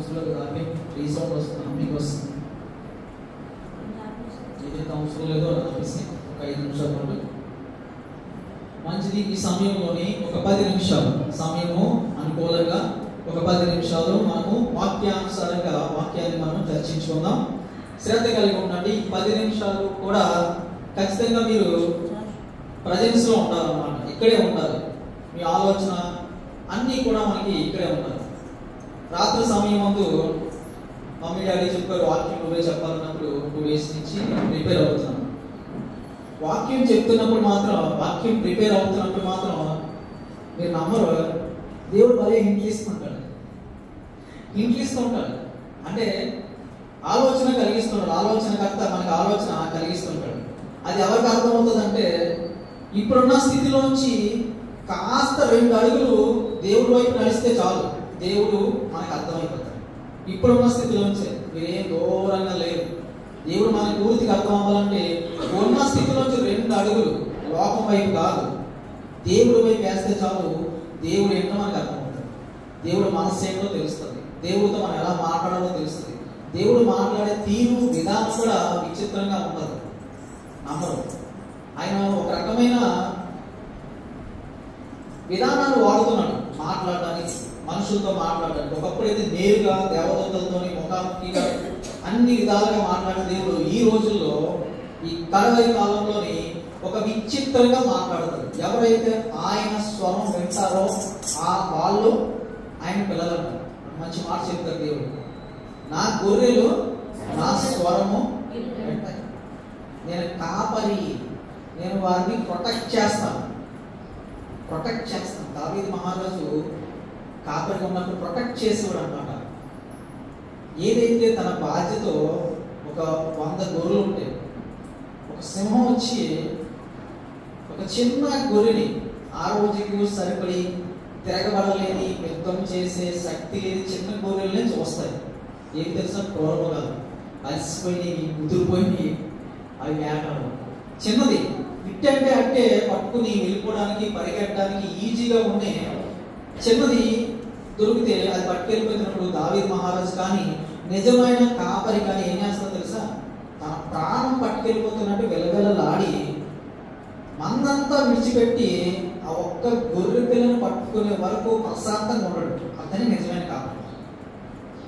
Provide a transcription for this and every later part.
అవసరం లేదు, ఆపి రీసౌండ్ వస్తుంది, మీకు వస్తుంది. ఏదైతే అవసరం లేదో ఆపేసి ఒక 5 నిమిషాలు పాటు మంచిది. ఈ సమయంలోని ఒక 10 నిమిషాలు సమయము అనుకూలంగా ఒక 10 నిమిషాలు మనము వాక్యానుసారంగా వాక్యాన్ని మనం చర్చించుకుందాం. శ్రద్ధ కలిగి ఉండండి. 10 నిమిషాలు కూడా ఖచ్చితంగా మీరు ప్రజెన్స్ లో ఉండాలన్నమాట. ఇక్కడే ఉండాలి. మీ ఆలోచన అన్నీ కూడా మనకి ఇక్కడే ఉండాలి. రాత్రి సమయం ముందు మమ్మీ డాడీ చెప్పారు వాక్యం నువ్వే చెప్పాలన్నప్పుడు 2 days నుంచి ప్రిపేర్ అవుతున్నాను. వాక్యం చెప్తున్నప్పుడు మాత్రం, వాక్యం ప్రిపేర్ అవుతున్నప్పుడు మాత్రం మీరు నమ్మరు, దేవుడు భలే ఇంట్లిస్తుంటాడు. అంటే ఆలోచన కలిగిస్తున్నాడు. ఆలోచనకర్త మనకి ఆలోచన కలిగిస్తుంటాడు. అది ఎవరికి అర్థమవుతుందంటే ఇప్పుడున్న స్థితిలోంచి కాస్త 2 అడుగులు దేవుడి వైపు నడిస్తే చాలు, దేవుడు మనకు అర్థమైపోతాడు. ఇప్పుడున్న స్థితిలోంచే మీరేం దూరంగా లేదు. దేవుడు మనకి పూర్తిగా అర్థం అవ్వాలంటే ఉన్న స్థితిలోంచి 2 అడుగులు లోకం వైపు కాదు, దేవుడి వైపు వేస్తే చాలు. దేవుడు ఏంటో మనకు అర్థమవుతుంది. దేవుడు మనస్సు ఏంటో తెలుస్తుంది. దేవుడితో మనం ఎలా మాట్లాడాలో తెలుస్తుంది. దేవుడు మాట్లాడే తీరు విధానం కూడా విచిత్రంగా ఉంటుంది. నమ్మరు. ఆయన ఒక రకమైన విధానాన్ని వాడుతున్నాడు మాట్లాడడానికి, మనుషులతో మాట్లాడడానికి. ఒకప్పుడైతే నేరుగా దేవదూతలతో ముఖాముఖిగా అన్ని విధాలుగా మాట్లాడే దేవుడు ఈ రోజుల్లో ఈ కడవరి కాలంలోని ఒక విచిత్రంగా మాట్లాడతాడు. ఎవరైతే ఆయన స్వరం వింటారో వాళ్ళు ఆయన పిల్లలు అంటారు. మంచి మాట చెప్తారు దేవుడు, నా గొర్రెలు నా స్వరము వింటాయి, నేను కాపరి, నేను వారిని ప్రొటెక్ట్ చేస్తాను. దావీదు మహారాజు కాపరిగా ఉన్నప్పుడు ప్రొటెక్ట్ చేసేవాడు అన్నమాట. ఏదైతే తన బాధ్యత, ఒక 100 గొర్రెలు ఉంటే ఒక సింహం వచ్చి ఒక చిన్న గొర్రెని ఆ రోజుకి సరిపడి తిరగబడలేని, యుద్ధం చేసే శక్తి లేని చిన్న గొర్రెల్ని చూస్తాయి. ఏం తెలుసా, క్రూరమృగాలు, అలసిపోయినవి, ముదిరిపోయినవి, అవి వేటాడు. చిన్నది ఇట్టంటే పట్టుకుని వెళ్ళిపోవడానికి, పరిగెట్టడానికి ఈజీగా ఉండే చిన్నది దొరికితే అది పట్టుకెళ్ళిపోతున్నప్పుడు దావీదు మహారాజు కానీ నిజమైన కాపరి కానీ ఏం చేస్తుందో తెలుసా, తన ప్రాణం పట్టుకెళ్ళిపోతున్నట్టు వెలవెలలాడి మందంతా విడిచిపెట్టి ఆ ఒక్క గొర్రె పిల్లను పట్టుకునే వరకు ప్రశాంతంగా ఉండడు. అతని నిజమైన కాపరి.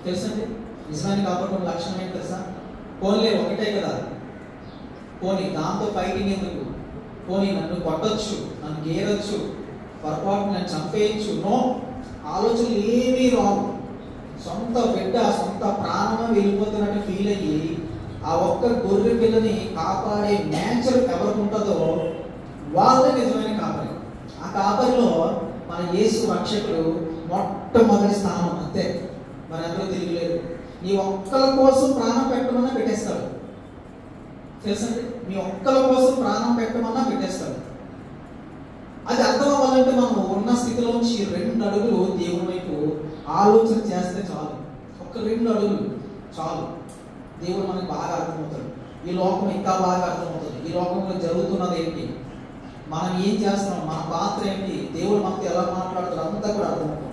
తెలుసండి, నిజమైన కాపాడుకున్న లక్షణం ఏంటి తెలుసా? పోన్లే ఒకటే కదా, పోనీ దాంతో ఫైటింగ్ ఎందుకు, పోనీ నన్ను కొట్టచ్చు, నన్ను గేరచ్చు, పొరపాటు నన్ను చంపేయచ్చు, నో, ఆలోచనలు ఏమీ రావు. సొంత బిడ్డ, సొంత ప్రాణం వెళ్ళిపోతున్నట్టు ఫీల్ అయ్యి ఆ ఒక్క గొర్రె పిల్లని కాపాడే నేచర్ ఎవరికి ఉంటుందో వాళ్ళే నిజమైన కాపరి. ఆ కాపరిలో మన యేసు రక్షకుడు మొట్టమొదటి స్థానం. అంతే, మరి అందరూ తిరిగిలేదు. నీ ఒక్కల కోసం ప్రాణం పెట్టమన్నా పెట్టేస్తాడు. తెలుసండి, మీ ఒక్కల కోసం ప్రాణం పెట్టమన్నా పెట్టేస్తాడు. అది అర్థం అవ్వాలంటే మనం ఉన్న స్థితిలోంచి 2 అడుగులు దేవుని వైపు ఆలోచన చేస్తే చాలు. ఒక్క 2 అడుగులు చాలు. దేవుడు మనకు బాగా అర్థమవుతాడు. ఈ లోకం ఇంకా బాగా అర్థమవుతుంది. ఈ లోకంలో జరుగుతున్నది ఏంటి, మనం ఏం చేస్తున్నాం, మన పాత్ర ఏంటి, దేవుడు మనతో ఎలా మాట్లాడుతాడు, అంతా కూడా అర్థమవుతుంది.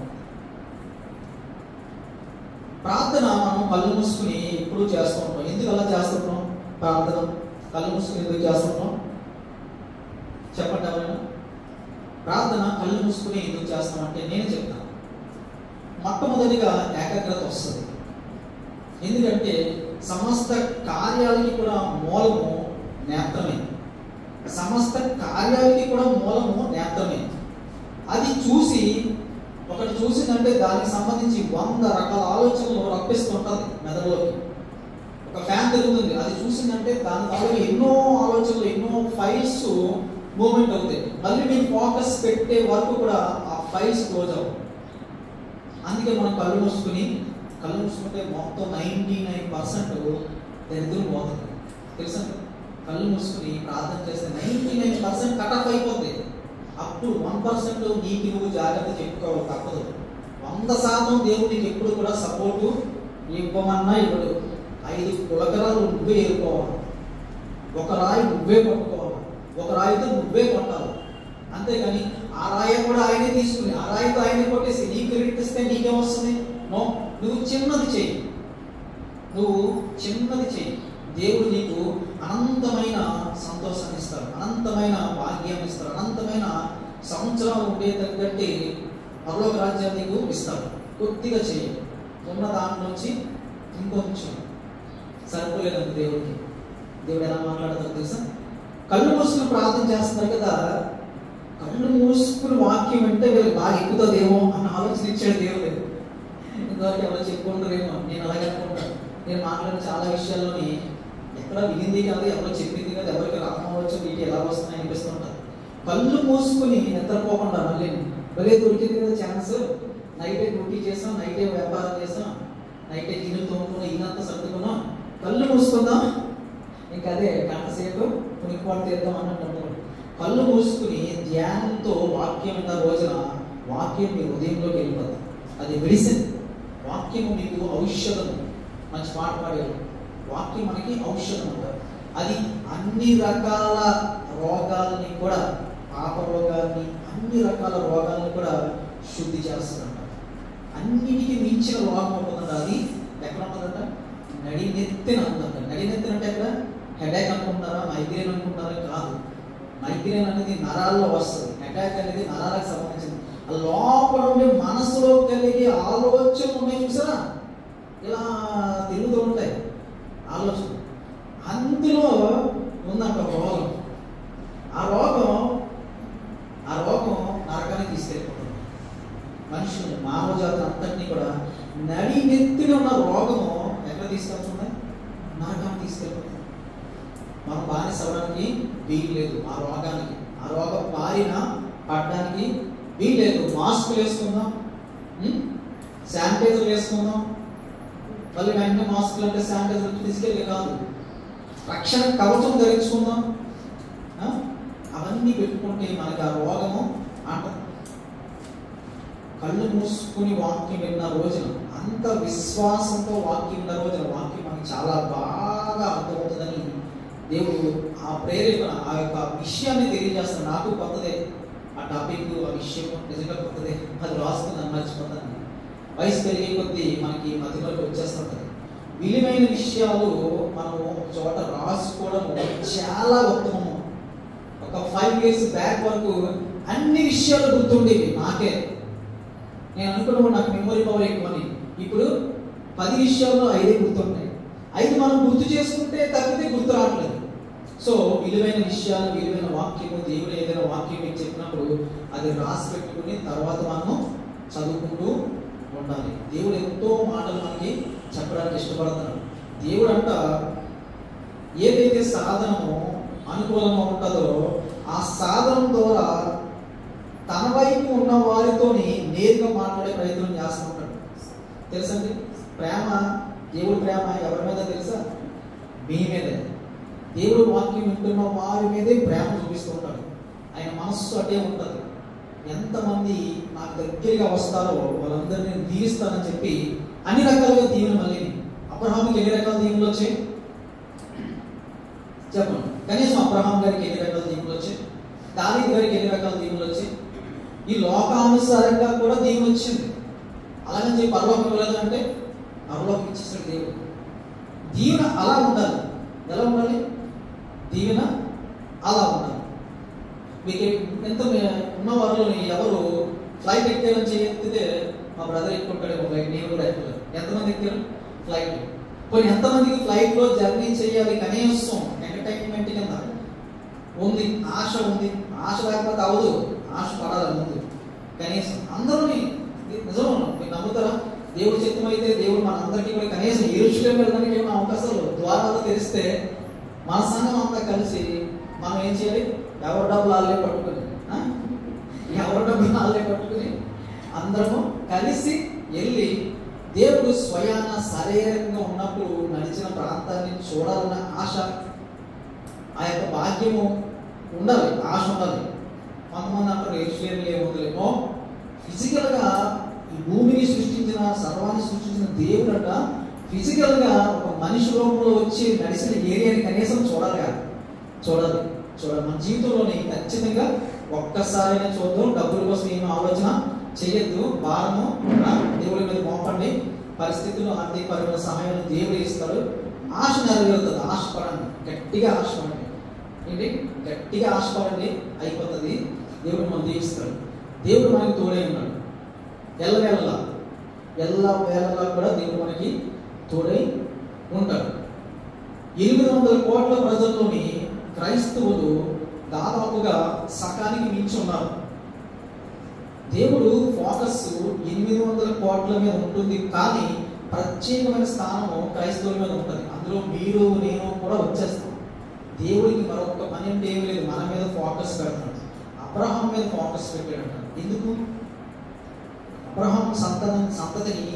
ప్రార్థన మనం కళ్ళు మూసుకుని ఎప్పుడు చేస్తూ ఉంటాం. ఎందుకు అలా చేస్తుంటాం? ప్రార్థన కళ్ళు మూసుకుని ఎందుకు చేస్తుంటాం చెప్పండి ఎవరైనా? ప్రార్థన కళ్ళు మూసుకుని ఎందుకు చేస్తాం అంటే నేను చెప్తాను. మొట్టమొదటిగా ఏకాగ్రత వస్తుంది. ఎందుకంటే సమస్త కార్యాలకి కూడా మూలము నేత్రమే. అది చూసి ఒకటి చూసిందంటే దానికి సంబంధించి 100 రకాల ఆలోచనలు రప్పిస్తుంటుంది మెదడులోకి. ఒక ఫ్యాన్ తిరుగుతుంది, అది చూసిందంటే దాని ద్వారా ఎన్నో ఆలోచనలు, ఎన్నో ఫైల్స్ మూవ్మెంట్ అవుతాయి. మళ్ళీ మీరు ఫోకస్ పెట్టే వరకు కూడా ఆ ఫైల్స్ క్లోజ్ అవ్వవు. అందుకే మనం కళ్ళు మూసుకుంటే మొత్తం 99% దరిద్రం పోతుంది. తెలుసా? కళ్ళు మూసుకుని ప్రార్థన చేస్తే 99% కట్ ఆఫ్ అయిపోతుంది. అప్పుడు 1% నీకు నువ్వు జాగ్రత్త చెప్పుకోవాలి, తప్పదు. 100% దేవుడు నీకు ఎప్పుడు కూడా సపోర్టు ఇవ్వమన్నా ఇవ్వడు. 5 కులకరాలు నువ్వే ఏరుకోవాలి, ఒక రాయి నువ్వే పట్టుకోవాలి, ఒక రాయితో నువ్వే కొట్టాలి. అంతేగాని ఆ రాయి కూడా ఆయనే తీసుకుని ఆ రాయితో ఆయనే కొట్టేసి నీకు క్రెడిట్ ఇస్తే నీకేమొస్తుంది? నో, నువ్వు చిన్నది చెయ్యి, నువ్వు చిన్నది చెయ్యి. దేవుడు నీకు అనంతమైన సంతోషాన్ని ఇస్తాడు, అనంతమైన భాగ్యాన్ని ఇస్తాడు, అనంతమైన సంవత్సరాలు ఉండే తగ్గట్టి పరలోక రాజ్యాన్ని నీకు ఇస్తాడు. కొద్దిగా చెయ్యి, ఉన్న దాంట్లోంచి ఇంకొంచెం. సరిపోలేదండి దేవుడికి. దేవుడు ఎలా మాట్లాడతారు తెలుసా? కళ్ళు మూసుకుని ప్రార్థన చేస్తున్నారు కదా, కళ్ళు మూసుకుని వాక్యం అంటే వీళ్ళు బాగా ఎక్కుతుందేమో అన్న ఆలోచన ఇచ్చాడు దేవుడు. ఇంతవరకు ఎవరో చెప్పుకుంటారేమో, నేను అలాగే అనుకుంటాను. నేను మాట్లాడిన చాలా విషయాల్లోని ఎక్కడ వినింది కాదు, ఎవరో చెప్పింది కాదు, ఎవరికి రాకపోవచ్చు, వీటి ఎలా వస్తున్నాయి అనిపిస్తుంటారు. కళ్ళు మూసుకుని నిద్రపోకుండా మళ్ళీ భలే దొరికింది కదా ఛాన్స్. నైటే డ్యూటీ చేసాం, నైటే వ్యాపారం చేసాం, నైటే గిన్నెలు తోముకున్నాం, ఇదంతా సర్దుకున్నాం, కళ్ళు మూసుకుందాం, ఇంకా అదే గంట సేపు కొనుక్కోవాలి తీద్దాం అన్నట్టు. కళ్ళు మూసుకుని ధ్యానంతో వాక్యం ఉన్న రోజున వాక్యం మీ హృదయంలోకి వెళ్ళిపోతుంది. అది మెడిసిన్. వాక్యము మీకు ఔషధం. మంచి పాట పాడేది, వాక్యం మనకి ఔషధం అంటారు. అది అన్ని రకాల రోగాలని కూడా, పాప రోగాన్ని, అన్ని రకాల రోగాలను కూడా శుద్ధి చేస్తుందంట. అన్నిటికీ మించిన రోగం ఉంటుందంట. అది ఎక్కడ ఉంటుందంట? నడినెత్తిన ఉందంట. నడినెత్తిన అంటే ఎక్కడ? హెడేక్ అనుకుంటారా, మైగ్రేన్ అనుకుంటారా? కాదు. మైగ్రేన్ అనేది నరాల్లో వస్తుంది, అటాక్ అనేది నరాలకు సంబంధించింది. లోపల ఉండే మనసులో కలిగే ఆలోచనలు ఉన్నాయి చూసారా, ఇలా తిరుగుతూ ఉంటాయి ఆలోచన. అందులో ఉందంట రోగం. ఆ రోగం నరకానికి తీసుకెళ్ళిపోతుంది మనుషులు, మానవ జాతి అంతటినీ కూడా. నడినెత్తిన ఉన్న రోగము ఎక్కడ తీసుకెళ్తుంది? నరకానికి తీసుకెళ్ళిపోతుంది. మనం బానిస అవ్వడానికి వీలు లేదు ఆ రోగానికి. ఆ రోగం బారిన పడడానికి వీలు లేదు. మాస్క్ వేసుకుందాం, శానిటైజర్ వేసుకుందాం, మళ్ళీ వెంటనే మాస్కులు అంటే శానిటైజర్ తీసుకెళ్ళి కాదు, రక్షణ కవచం ధరించుకుందాం. అవన్నీ పెట్టుకుంటే మనకి ఆ రోగము అంట. కళ్ళు మూసుకుని వాక్యం విన్న రోజున, అంత విశ్వాసంతో వాక్యం విన్న రోజున వాక్యం మనకి చాలా బాగా అర్థమవుతుందని దేవుడు ఆ ప్రేరేపణ, ఆ యొక్క విషయాన్ని తెలియజేస్తాడు. నాకు కొత్తదే ఆ టాపిక్, ఆ విషయం నిజంగా కొత్తదే. అది రాసుకున్నాను, మర్చిపోతాను. వయసు పెరిగే కొద్దీ మనకి మధ్యలోకి వచ్చేస్తుంటుంది. విలువైన విషయాలు మనము ఒక చోట రాసుకోవడం చాలా ఉత్తమము. ఒక 5 years బ్యాక్ వరకు అన్ని విషయాలు గుర్తుండేవి నాకే. నేను అనుకున్నప్పుడు నాకు మెమొరీ పవర్ ఎక్కువని. ఇప్పుడు 10 విషయాల్లో 5 గుర్తుంటాయి. 5 మనం గుర్తు చేసుకుంటే తప్పితే గుర్తు రావట్లేదు. సో విలువైన విషయాలు, విలువైన వాక్యము, దేవుడు ఏదైనా వాక్యం మీకు చెప్పినప్పుడు అది రాసి పెట్టుకుని తర్వాత మనము చదువుకుంటూ ఉండాలి. దేవుడు ఎంతో మాటలు మనకి చెప్పడానికి ఇష్టపడుతున్నాడు. దేవుడు అంట ఏదైతే సాధనము అనుకూలంగా ఉంటుందో ఆ సాధనం ద్వారా తన వైపు ఉన్న వారితోని నేరుగా మాట్లాడే ప్రయత్నం చేస్తుంటాడు. తెలుసండి, ప్రేమ, దేవుడి ప్రేమ ఎవరి మీద తెలుసా? మీ మీదే. దేవుడు వాక్యం వింటున్న వారి మీదే ప్రేమ చూపిస్తూ ఉంటాడు. ఆయన మనస్సు అటే ఉంటుంది. ఎంతమంది నాకు దగ్గరగా వస్తారో వాళ్ళందరినీ నేను దీవిస్తానని చెప్పి అన్ని రకాలుగా దీవెన. మళ్ళీ అబ్రహాముకి ఎన్ని రకాల దీవెనలు వచ్చాయి చెప్పండి? కనీసం అబ్రహాం గారికి ఎన్ని రకాల దీవెనలు వచ్చాయి? దావీదు గారికి ఎన్ని రకాల దీవెనలు వచ్చాయి? ఈ లోకానుసారంగా కూడా దీవెన వచ్చింది. అలాగని చెప్పి పరలోకం వెళ్ళదంటే పరలోకం ఇచ్చేసాడు దేవుడు. దీవెన అలా ఉండాలి. ఎలా ఉండాలి? దీవెన అలా ఉండాలి. మీకు ఎంత ఉన్న వారిలోని ఎవరు ఫ్లైట్ ఎక్కారని చెప్తే మా బ్రదర్ ఎక్కుంటాడు ఫ్లైట్, నేను కూడా ఎక్కలేదు. ఎంతమంది ఎక్కారు ఫ్లైట్? కొన్ని ఎంతమందికి ఫ్లైట్లో జర్నీ చేయాలి కనీసం ఎంటర్టైన్మెంట్ కింద ఉంది, ఆశ ఉంది. ఆశ లేకపోతే అవదు, ఆశ పడాలి ముందు కనీసం. అందరూని నిజం, మీరు నమ్ముతారా? దేవుడు చిత్తమైతే దేవుడు మనందరికీ కూడా కనీసం ఏరుచుకొని వెళ్ళడానికి ఏమైనా అవకాశాలు ద్వారాలు తెరిస్తే మన సంఘం అంతా కలిసి మనం ఏం చేయాలి? ఎవరి డబ్బులు వాళ్ళే పట్టుకుని, అందరము కలిసి వెళ్ళి దేవుడు స్వయాన శరీరంగా ఉన్నప్పుడు నడిచిన ప్రాంతాన్ని చూడాలన్న ఆశ, ఆ యొక్క భాగ్యము ఉండాలి, ఆశ ఉండాలి. కొంతమంది అంటారు ఎరుషలేములో ఏముందలేమో. ఫిజికల్గా ఈ భూమిని సృష్టించిన, సర్వాన్ని సృష్టించిన దేవుడు అంట ఫిజికల్గా ఒక మనిషి రూపంలో వచ్చి నడిచిన ఏరియాని కనీసం చూడాలి. మన జీవితంలోని ఖచ్చితంగా ఒక్కసారైనా చూద్దాం. డబ్బుల కోసం ఏమో ఆలోచన చేయొద్దు. భారము దేవుడి మీద మోపండి. పరిస్థితులు, ఆర్థికపరమైన సహాయాలు దేవుడు ఇస్తాడు. ఆశ నెరవేరుతుంది. ఆశపడండి, గట్టిగా ఆశపడండి. ఏంటి? గట్టిగా ఆశపడండి, అయిపోతుంది. దేవుడు మనం దీవిస్తాడు. దేవుడు మనకి తోడై ఉన్నాడు. ఎల్లవేళలా కూడా దేవుడు మనకి తోడై ఉంటాడు. 800 కోట్ల ప్రజల్లోని క్రైస్తవులు దాదాపుగా సకానికి మించి ఉన్నారు. దేవుడు ఫోకస్ 800 కోట్ల మీద ఉంటుంది, కానీ ప్రత్యేకమైన స్థానము క్రైస్తవుల మీద ఉంటుంది. అందులో మీరు నేను కూడా వచ్చేస్తాం. దేవుడికి మరొక పని అంటే ఏమి లేదు, మన మీద ఫోకస్ పెడతాడు. అబ్రహాం మీద ఫోకస్ పెట్టాడంట. ఎందుకు? అబ్రహాం సంతతిని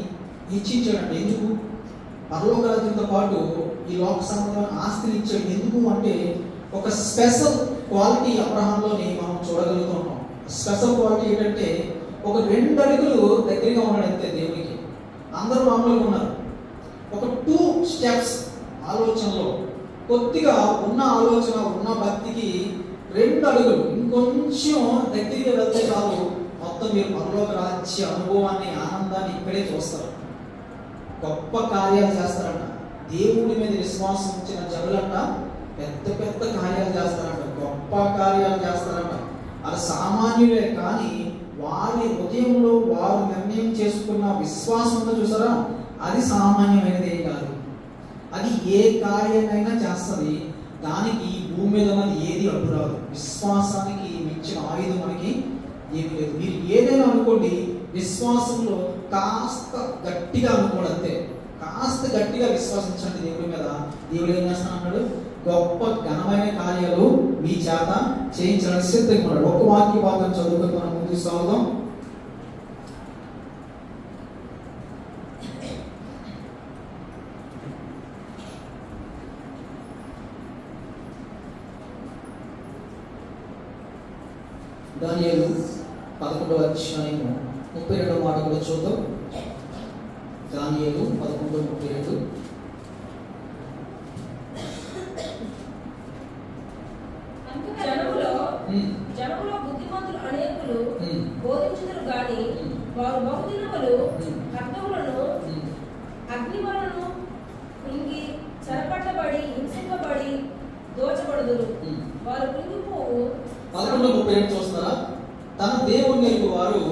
హెచ్చించాడంట. ఎందుకు? పరలోక రాజ్యంతో పాటు ఈ లోక సంబంధమైన ఆస్తిని ఇచ్చాడు. ఎందుకు అంటే ఒక స్పెషల్ క్వాలిటీ అబ్రహాంలోని మనం చూడగలుగుతున్నాం. స్పెషల్ క్వాలిటీ ఏంటంటే ఒక 2 అడుగులు దగ్గరగా ఉన్నాడు అంతే దేవునికి. అందరూ మామూలుగా ఉన్నారు. ఒక 2 స్టెప్స్ ఆలోచనలో కొద్దిగా ఉన్న ఆలోచన, ఉన్న భక్తికి 2 అడుగులు ఇంకొంచెం దగ్గరగా వెళ్తే చాలు, మొత్తం మీరు పరలోక రాజ్య అనుభవాన్ని, ఆనందాన్ని ఇక్కడే చూస్తారు. గొప్ప కార్యాలు చేస్తారంట. దేవుడి మీద విశ్వాసం ఉంచిన జనులంట పెద్ద పెద్ద కార్యాలు చేస్తారంట, గొప్ప కార్యాలు చేస్తారంట. అది సామాన్యులే, కానీ వారి హృదయంలో వారు నిర్ణయం చేసుకున్న విశ్వాసం ఉందో చూసారా, అది సామాన్యమైనది ఏం కాదు. అది ఏ కార్యమైనా చేస్తుంది. దానికి భూమి మీద ఉన్నది ఏది అడ్డు రాదు. విశ్వాసానికి మించిన ఆయుధం మనకి ఏమి లేదు. మీరు ఏదైనా అనుకోండి, విశ్వాసంలో కాస్త గట్టిగా అనుకోండి అంతే. కాస్త గట్టిగా విశ్వసించండి దేవుడి మీద. దేవుడు ఏం చేస్తాను అన్నాడు? గొప్ప ఘనమైన కార్యాలు మీ చేత చేయించడానికి సిద్ధంగా ఉన్నాడు. ఒక వాక్య భాగం చదువుకొని మనం ముందుకు సాగుదాం. దానియేలు 11వ అధ్యాయము 32వ మాట కూడా చూద్దాం. దానియేలు 11:32. జనములో బుద్ధిమంతులు అనేకులు బోధించుదురు గాని వారు బహుదినములు ఖడ్గములను అగ్నివలను ఇంగి చెరపట్టబడి హింసింపబడి దోచబడుదురు. వారు కృంగిపోవు. 11:32 చూస్తారా? తన దేవుని వారు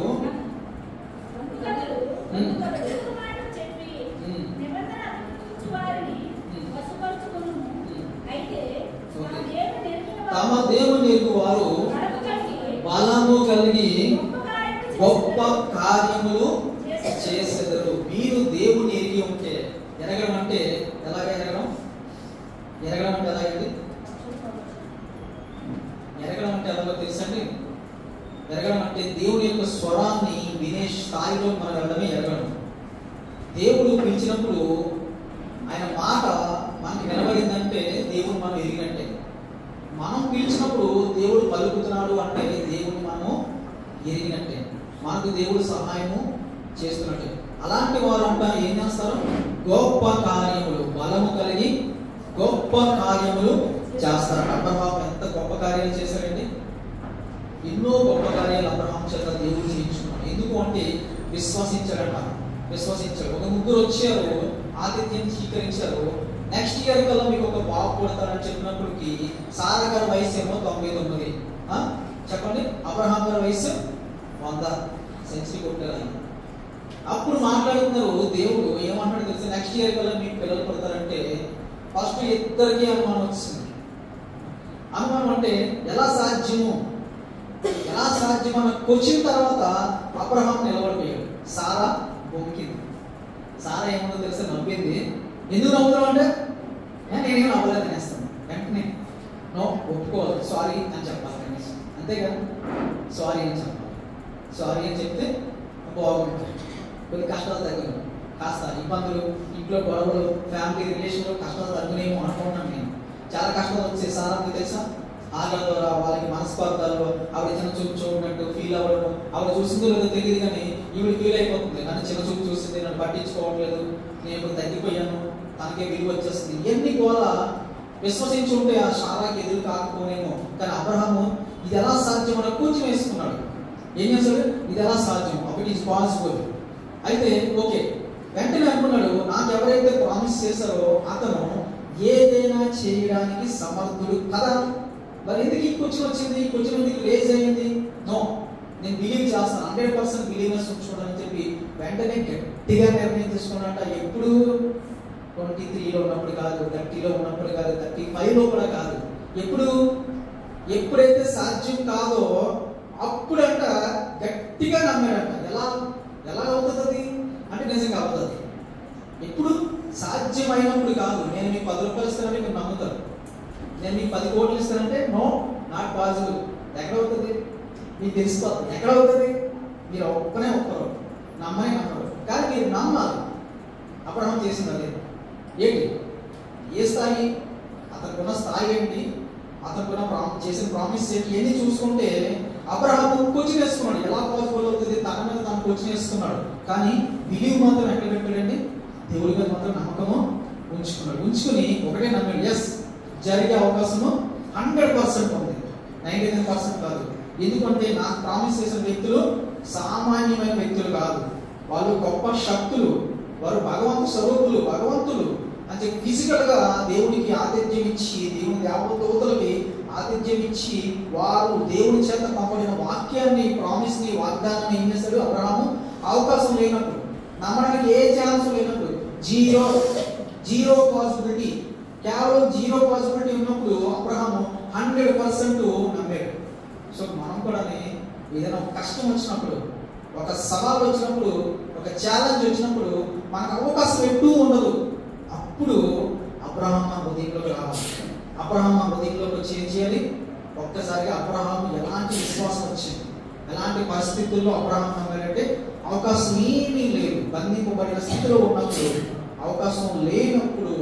తమ దేవుని వారు బలము కలిగి గొప్ప కార్యములు చేసేదరు. మీరు దేవుని ఎరిగి ఉంటే, ఎరగడం అంటే ఎలాగ ఎరగడం? ఎరగడం అంటే ఎలాగండి? ఎరగడం అంటే ఎలాగో తెలుసండి? ఎరగడం అంటే దేవుని యొక్క స్వరాన్ని వినే స్థాయిలో మనం వెళ్ళడమే ఎరగడం. దేవుడు పిలిచినప్పుడు ఆయన మాట మనకి వినబడిందంటే దేవుడు మనం ఎరిగినట్టే. మనం పిలిచినప్పుడు దేవుడు పలుకుతున్నాడు అంటే దేవుడు మనము ఎరిగినట్టే, మనకు దేవుడు సహాయము చేస్తున్నట్టే. అలాంటి వారు అంట ఏం చేస్తారు? గొప్ప కార్యములు, బలము కలిగి గొప్ప కార్యములు చేస్తారు. అబ్రహాం ఎంత గొప్ప కార్యాలు చేశారండి? ఎన్నో గొప్ప కార్యాలు అబ్రహాం చేత దేవుడు చేయించుకున్నాడు. ఎందుకు అంటే విశ్వసించారంట. విశ్వసించారు. ఒక 3 వచ్చారు, ఆతిథ్యం స్వీకరించారు. నెక్స్ట్ ఇయర్ కల్లా మీకు ఒక బాబు పుడతారని చెప్పినప్పటికీ సారా గారి వయసు ఏమో 99. చెప్పండి, అబ్రహాం గారి వయసు 100 సెంచరీ కొట్టారు. అప్పుడు మాట్లాడుతున్నారు. దేవుడు ఏమంటాడు తెలుసు? నెక్స్ట్ ఇయర్ కల్లా మీకు పిల్లలు పుడతారంటే ఫస్ట్ ఇద్దరికి అనుమానం వచ్చింది. అనుమానం అంటే ఎలా సాధ్యము, ఎలా సాధ్యం అన్న క్వశ్చన్ తర్వాత అబ్రహాం నిలబడిపోయాడు. సారా బొంకింది. సారా ఏమో తెలుసా? నవ్వింది. ఎందుకు నవ్వుతావు అంటే నేనేం నవ్వలేదు అనేస్తాను. వెంటనే నో ఒప్పుకోవాలి, సారీ అని చెప్పాలి కనీసం, అంతేగా? సారీ అని చెప్పాలి. సారీ అని చెప్తే బాగుంటుంది. కొన్ని కష్టాలు తగ్గదు, కాస్త ఇబ్బందులు, ఇంట్లో గొడవలు, ఫ్యామిలీ రిలేషన్లో కష్టాలు తగ్గునేమో అనుకుంటున్నాను నేను. చాలా కష్టాలు వచ్చాయి సారానికి తెలుసా? ఆటల ద్వారా వాళ్ళకి మనస్పర్ధాలు, ఆవిడ చిన్న చూపు చూడనట్టు ఫీల్ అవ్వడం. ఆవిడ చూసిందో లేదో తెలియదు కానీ ఈవిడ ఫీల్ అయిపోతుంది, నన్ను చిన్న చూపు చూసింది, నన్ను పట్టించుకోవట్లేదు, నేను ఇప్పుడు తగ్గిపోయాను, తనకే విలువ వచ్చేస్తుంది. ఇవన్నీ కూడా విశ్వసించి ఉంటే ఆ సారాకి ఎదురు కాకపోనేమో. కానీ అబ్రహాము ఇది ఎలా సాధ్యం అని కూర్చొని వేసుకున్నాడు. ఏం చేస్తాడు? ఇది ఎలా సాధ్యం? అప్పుడు ఇట్ ఈస్ పాసిబుల్. అయితే ఓకే, వెంటనే అనుకున్నాడు, నాకు ఎవరైతే ప్రామిస్ చేశారో అతను ఏదైనా చేయడానికి సమర్థుడు కదా. మరి ఎందుకు ఈ క్వశ్చన్ వచ్చింది? ఈ క్వశ్చన్ ఎందుకు రేజ్ అయింది? నో, నేను బిలీవ్ చేస్తాను, 100% బిలీవర్స్ ఉంచుకోవడానికి చెప్పి వెంటనే గట్టిగా నిర్ణయం తీసుకున్నట్ట. ఎప్పుడు 23లో ఉన్నప్పుడు కాదు, 30లో ఉన్నప్పుడు కాదు, 35లో కూడా కాదు. ఎప్పుడైతే సాధ్యం కాదో అప్పుడంట గట్టిగా నమ్మాడంట. ఎలా అవుతుంది అంటే నిజంగా అవుతుంది. ఎప్పుడు సాధ్యమైనప్పుడు కాదు. నేను మీకు 10 రూపాయలు ఇస్తానంటే మీరు నమ్ముతారు. నేను మీకు 10 కోట్లు ఇస్తానంటే నో, నాట్ పాసిబుల్. ఎక్కడ అవుతుంది? మీకు తెలిసిపోతుంది. ఎక్కడ అవుతుంది? మీరు ఒక్కనే ఒక్కరు, నమ్మరు. కానీ మీరు నమ్మాలి. అబ్రహాం చేసింది అదే. ఏంటి? ఏ స్థాయి? అతనుకున్న స్థాయి ఏంటి? అతనుకున్న చేసిన ప్రామిస్ ఏంటి? ఇవన్నీ చూసుకుంటే అబ్రహాం క్వశ్చన్ వేసుకున్నాడు. ఎలా పాసిబుల్ అవుతుంది? తన మీద తను క్వశ్చన్ వేసుకున్నాడు. కానీ బిలీవ్ మాత్రం ఎక్కడ పెట్టాడండి? దేవుడి మీద మాత్రం నమ్మకము ఉంచుకున్నాడు. ఉంచుకుని ఒకటే నమ్మాడు, ఎస్ జరిగే అవకాశము 100% ఉంది, 99% కాదు. ఎందుకంటే నాకు ప్రామిస్ చేసిన వ్యక్తులు సామాన్యమైన వ్యక్తులు కాదు. వాళ్ళు గొప్ప శక్తులు, వారు భగవంతు స్వరూపులు, భగవంతులు అంటే ఫిజికల్ గా దేవుడికి ఆతిథ్యం ఇచ్చి, దేవుని దేవదూతలకి ఆతిథ్యం ఇచ్చి, వారు దేవుని చేత పంపడిన వాక్యాన్ని, ప్రామిస్ ని, వాగ్దానాన్ని ఏం చేశాడు? అబ్రహాము అవకాశం లేనప్పుడు, నమ్మడానికి ఏ ఛాన్స్ లేనప్పుడు, జీరో పాసిబిలిటీ, కేవలం జీరో పాసిబిలిటీ ఉన్నప్పుడు అబ్రహాము 100% నమ్మాడు. సో మనం కూడా ఏదైనా కష్టం వచ్చినప్పుడు, ఒక సవాల్ వచ్చినప్పుడు, ఒక ఛాలెంజ్ వచ్చినప్పుడు మనకు అవకాశం ఎప్పుడూ ఉండదు. అప్పుడు అబ్రహాం మన హృదయంలోకి రావాలి. అబ్రహాం మన హృదయంలోకి వచ్చి ఏం చేయాలి? ఒక్కసారిగా అబ్రహాం ఎలాంటి విశ్వాసం వచ్చింది, ఎలాంటి పరిస్థితుల్లో అబ్రహాం నమ్మారంటే అవకాశం ఏమీ లేదు. బంధింపబడిన స్థితిలో ఉన్నప్పుడు, అవకాశం లేనప్పుడు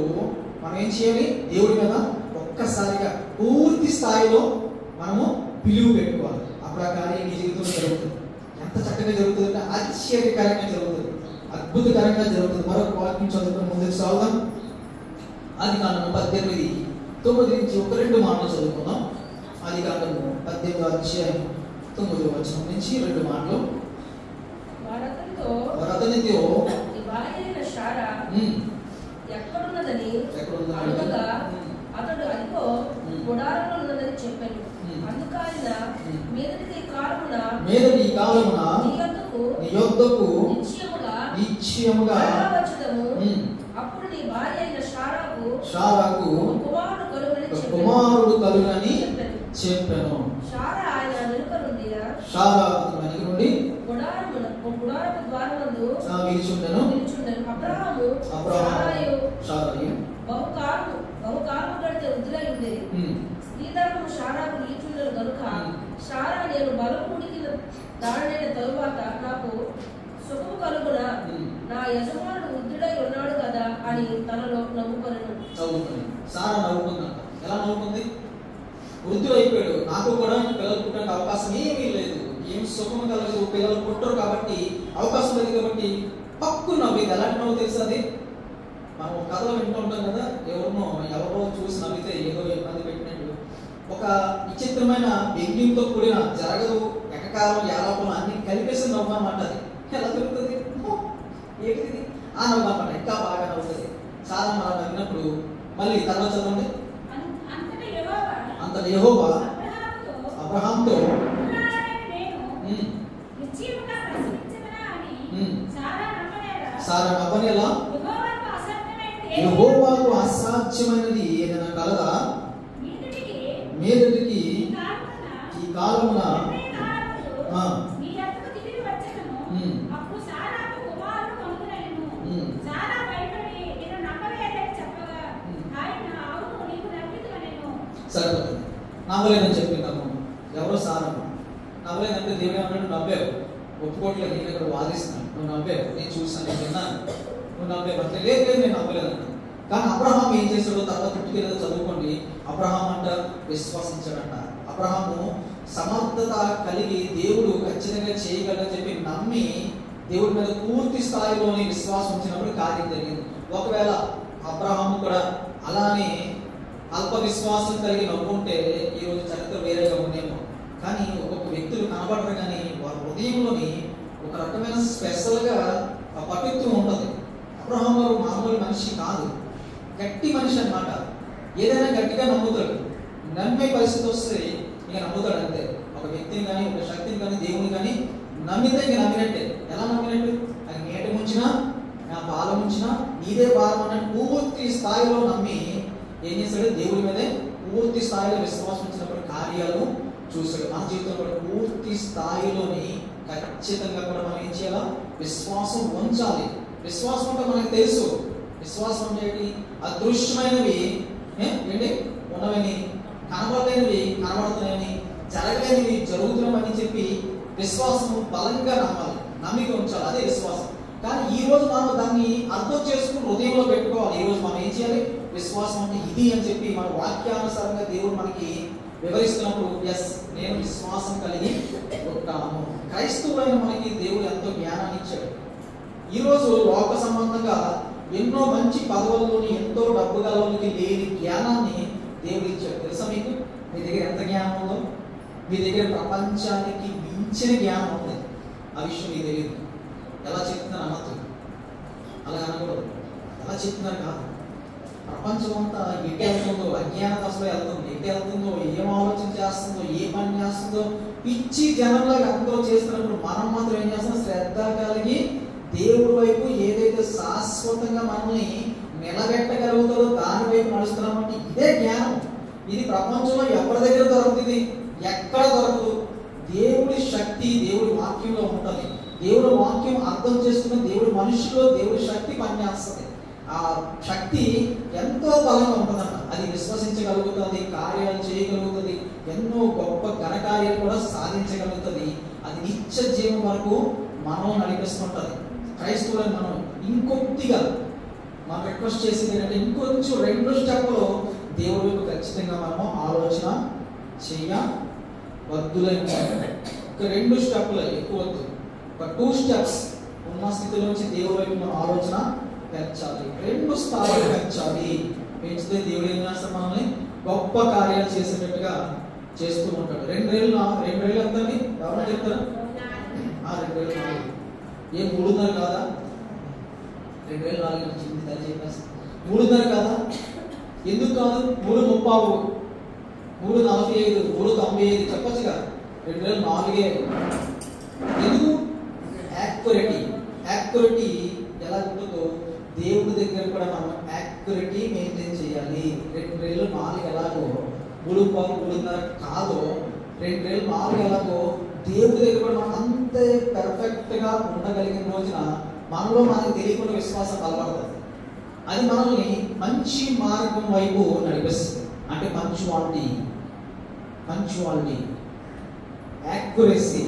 మనం ఏం చేయాలి? దేవుడి మీద ఒక్కసారిగా పూర్తి స్థాయిలో మనము విలువ పెట్టుకోవాలి. అప్పుడు ఆ కార్యం నీ జీవితంలో జరుగుతుంది. ఎంత చక్కగా జరుగుతుంది అంటే ఆశ్చర్యకరంగా జరుగుతుంది, అద్భుతకరంగా జరుగుతుంది. మరొక వాక్యం చదువుకుని ముందుకు సాగుదాం. ఆదికాండము 18:9 నుంచి 1-2 మాటలు చదువుకుందాం. ఆదికాండము 18:9 నుంచి 2 మాటలు. వారతనితో ఎక్కడున్నదని అడగగా అతడు అదిగో గుడారంలో ఉన్నదని చెప్పాను. అందుకు ఆయన మీదటి కాలమున నీ యొద్దకు నిశ్చయముగా అప్పుడు నీ భార్య అయిన షారాకు కుమారుడు కలుగని చెప్పాను. షారా ఆయన వెనుక నుండి గుడారపు ద్వారమందు నిలుచుండెను. అబ్రహాము బహుకాలము గడితే వృద్ధులై ఉండేది. స్త్రీధర్మము షారాకు నిలుచుండెను గనుక షారా నేను బలము ఉడికిన దాడైన తరువాత నాకు సుఖము కలుగునా, నా యజమానుడు వృద్ధుడై ఉన్నాడు కదా అని తనలో నవ్వుకొనెను. సారా నవ్వుకుందంట. ఎలా నవ్వుకుంది? వృద్ధుడు అయిపోయాడు, నాకు కూడా పిల్లలు పుట్టడానికి అవకాశం ఏమీ లేదు, ఏం సుఖం కలగదు, పిల్లలు పుట్టరు కాబట్టి, అవకాశం లేదు కాబట్టి పక్కు నవ్వింది. ఎలాంటి నవ్వు తెలుసు? అది మనం కథలో వింటూ ఉంటాం కదా, ఎవరో చూసి నవ్వితే ఏదో ఇబ్బంది పెట్టినట్టు. ఒక విచిత్రమైన వ్యంగ్యంతో కూడిన జరగదు, ఎకకాలం యాలపం అన్ని కలిపేసి నవ్వు అన్నమాట. అది ఎలా జరుగుతుంది? ఏంటిది? ఆ నవ్వు అన్నమాట. ఇంకా బాగా నవ్వుతుంది. చాలా మనం నవ్వినప్పుడు మళ్ళీ తర్వాత చదవండి. అంతట యెహోవా అబ్రహాముతో సారా నవ్వనేలా? యెహోవాకు అసాధ్యమైనది ఏదైనా కలదా? మీదటికి ఈ కాలమున సరిపోతుంది. నవ్వలేదని చెప్పిందాము. ఎవరో సారమ్మ నవ్వలేదంటే దేవుడు ఏమన్నాడు? నవ్వావు, ఒప్పుకోవట్లేదు, నేను ఇక్కడ వాదిస్తున్నాను, నువ్వు నవ్వావు, నేను చూసాను, నేను విన్నాను, నువ్వు నవ్వావు అంటే లేదు నేను నవ్వలేదన్నా. కానీ అబ్రహాం ఏం చేశాడో తర్వాత ఇంటికి చదువుకోండి. అబ్రహాం అంట విశ్వసించాడంట. అబ్రహాము సమర్థత కలిగి దేవుడు ఖచ్చితంగా చేయగలని చెప్పి నమ్మి దేవుడి మీద పూర్తి స్థాయిలోని విశ్వాసం ఉంచినప్పుడు కార్యం జరిగింది. ఒకవేళ అబ్రహాము కూడా అలానే అల్ప విశ్వాసం కలిగి నవ్వుంటే ఈరోజు చరిత్ర వేరేగా ఉండేమో. కానీ ఒక్కొక్క వ్యక్తులు కనబడరు, కానీ వారి హృదయంలోని ఒక రకమైన స్పెషల్గా పటుత్వం ఉంటుంది. అబ్రహాము గారు మామూలు మనిషి కాదు, గట్టి మనిషి అన్నమాట. ఏదైనా గట్టిగా నమ్ముతాడు, నమ్మే పరిస్థితి వస్తే ఇక నమ్ముతాడు అంతే. ఒక వ్యక్తిని కానీ ఒక శక్తిని కానీ దేవుని కానీ నమ్మితే ఇక నమ్మినట్టే. ఎలా నమ్మినట్టు? అది నీట ముంచినా పాల ముంచినా నీదే భారం అన్నట్టు పూర్తి స్థాయిలో నమ్మి ఏం చేశాడు? దేవుడి మీదే పూర్తి స్థాయిలో విశ్వాసం ఉంచినప్పుడు కార్యాలు చూశాడు. మన జీవితంలో కూడా పూర్తి స్థాయిలోని ఖచ్చితంగా కూడా మనం ఏం చేయాలా? విశ్వాసం ఉంచాలి. విశ్వాసం అంటే మనకు తెలుసు. విశ్వాసం అంటే ఏంటి? అదృశ్యమైనవి ఏంటి ఉన్నవని, కనబడలేనివి కనబడుతున్నాయని, జరగలేనివి జరుగుతున్నామని చెప్పి విశ్వాసం బలంగా నమ్మాలి, నమ్మిక ఉంచాలి. అదే విశ్వాసం. కానీ ఈ రోజు మనం దాన్ని అర్థం చేసుకుని హృదయంలో పెట్టుకోవాలి. ఈ రోజు మనం ఏం చేయాలి? విశ్వాసం అంటే ఇది అని చెప్పి మన వాక్యానుసారంగా దేవుడు మనకి వివరిస్తున్నప్పుడు ఎస్ నేను విశ్వాసం కలిగి ఉంటాను. క్రైస్తవులైన మనకి దేవుడు ఎంతో జ్ఞానాన్ని ఇచ్చాడు. ఈరోజు లోక సంబంధంగా ఎన్నో మంచి పదవుల్లోని ఎంతో డబ్బు గలవాళ్ళకి లేని జ్ఞానాన్ని దేవుడు ఇచ్చాడు. తెలుసా మీకు? మీ దగ్గర ఎంత జ్ఞానం ఉందో? మీ దగ్గర ప్రపంచానికి మించిన జ్ఞానం ఉంది. ఆ విషయం మీకు తెలియదు. ఎలా చెప్తున్నారు అనొద్దు, అలా అనకూడదు. ఎలా చెప్తున్నారు కాదు, ప్రపంచం అంతా ఎటు వెళ్తుందో, అజ్ఞాన దశలో వెళ్తుంది, ఎటు వెళ్తుందో, ఏం ఆలోచన చేస్తుందో, ఏ పని చేస్తుందో పిచ్చి జనంలాగా అందరూ చేస్తున్నప్పుడు మనం మాత్రం ఏం చేస్తాం? శ్రద్ధ కలిగి దేవుడి వైపు ఏదైతే శాశ్వతంగా మనల్ని నిలబెట్టగలుగుతుందో దాని వైపు నడుస్తున్నామంటే ఇదే జ్ఞానం. ఇది ప్రపంచంలో ఎవరి దగ్గర దొరుకుతుంది? ఎక్కడ దొరకదు. దేవుడి శక్తి దేవుడి వాక్యంలో ఉంటుంది. దేవుడి వాక్యం అర్థం చేసుకున్న దేవుడి మనుషుల్లో దేవుడి శక్తి పనిచేస్తుంది. ఆ శక్తి ఎంతో బలంగా ఉంటుందన్న. అది విశ్వసించగలుగుతుంది, కార్యాలు చేయగలుగుతుంది, ఎన్నో గొప్ప ఘనకార్యాలు కూడా సాధించగలుగుతుంది. అది నిత్య జీవం వరకు మనం నడిపిస్తుంటుంది. క్రైస్తవులను మనం ఇంకొద్దిగా మనం రిక్వెస్ట్ చేసేది ఏంటంటే ఇంకొంచెం 2 స్టెప్లు దేవుడి వైపు ఖచ్చితంగా మనము ఆలోచన చేయవద్దులే. ఒక 2 స్టెప్లు ఎక్కువ వద్దు, ఒక 2 స్టెప్స్ ఉన్న స్థితిలో నుంచి దేవుడి వైపు మనం ఆలోచన పెంచాలి. 2 స్థాయిలు పెంచాలి. పెంచితే దేవుడు ఏం చేస్తాడు? మనల్ని గొప్ప కార్యాలు చేసేటట్టుగా చేస్తూ ఉంటాడు. 2 ఏళ్ళు ఎంతండి? ఎవరైనా చెప్తారా? 2 ఏళ్ళు 4 ఏం 3.5 కాదా? 2 ఏళ్ళు 4 నుంచి తల్లి చెప్పేసి 3.5 కాదా? ఎందుకు కాదు? 3.35, 3.45, 3.95 చెప్పచ్చుగా. 2 ఏళ్ళు 4 ఎందుకు? యాక్యురేటీ ఎలా ఉంటుందో దేవుడి దగ్గర కూడా మనం యాక్యురేటీ మెయింటైన్ చేయాలి. 2 ఏళ్ళు 4 ఎలాగో 3.5, 3.5 కాదో 2 ఏళ్ళు 4 ఎలాగో దేవుడి దగ్గర కూడా మనం అంతే పెర్ఫెక్ట్ గా ఉండగలిగిన రోజున మనలో మనకు తెలియకుండా విశ్వాసం బలపడుతుంది. అది మనల్ని మంచి మార్గం వైపు నడిపిస్తుంది. అంటే పంచువాలిటీ, యాక్యురసీ,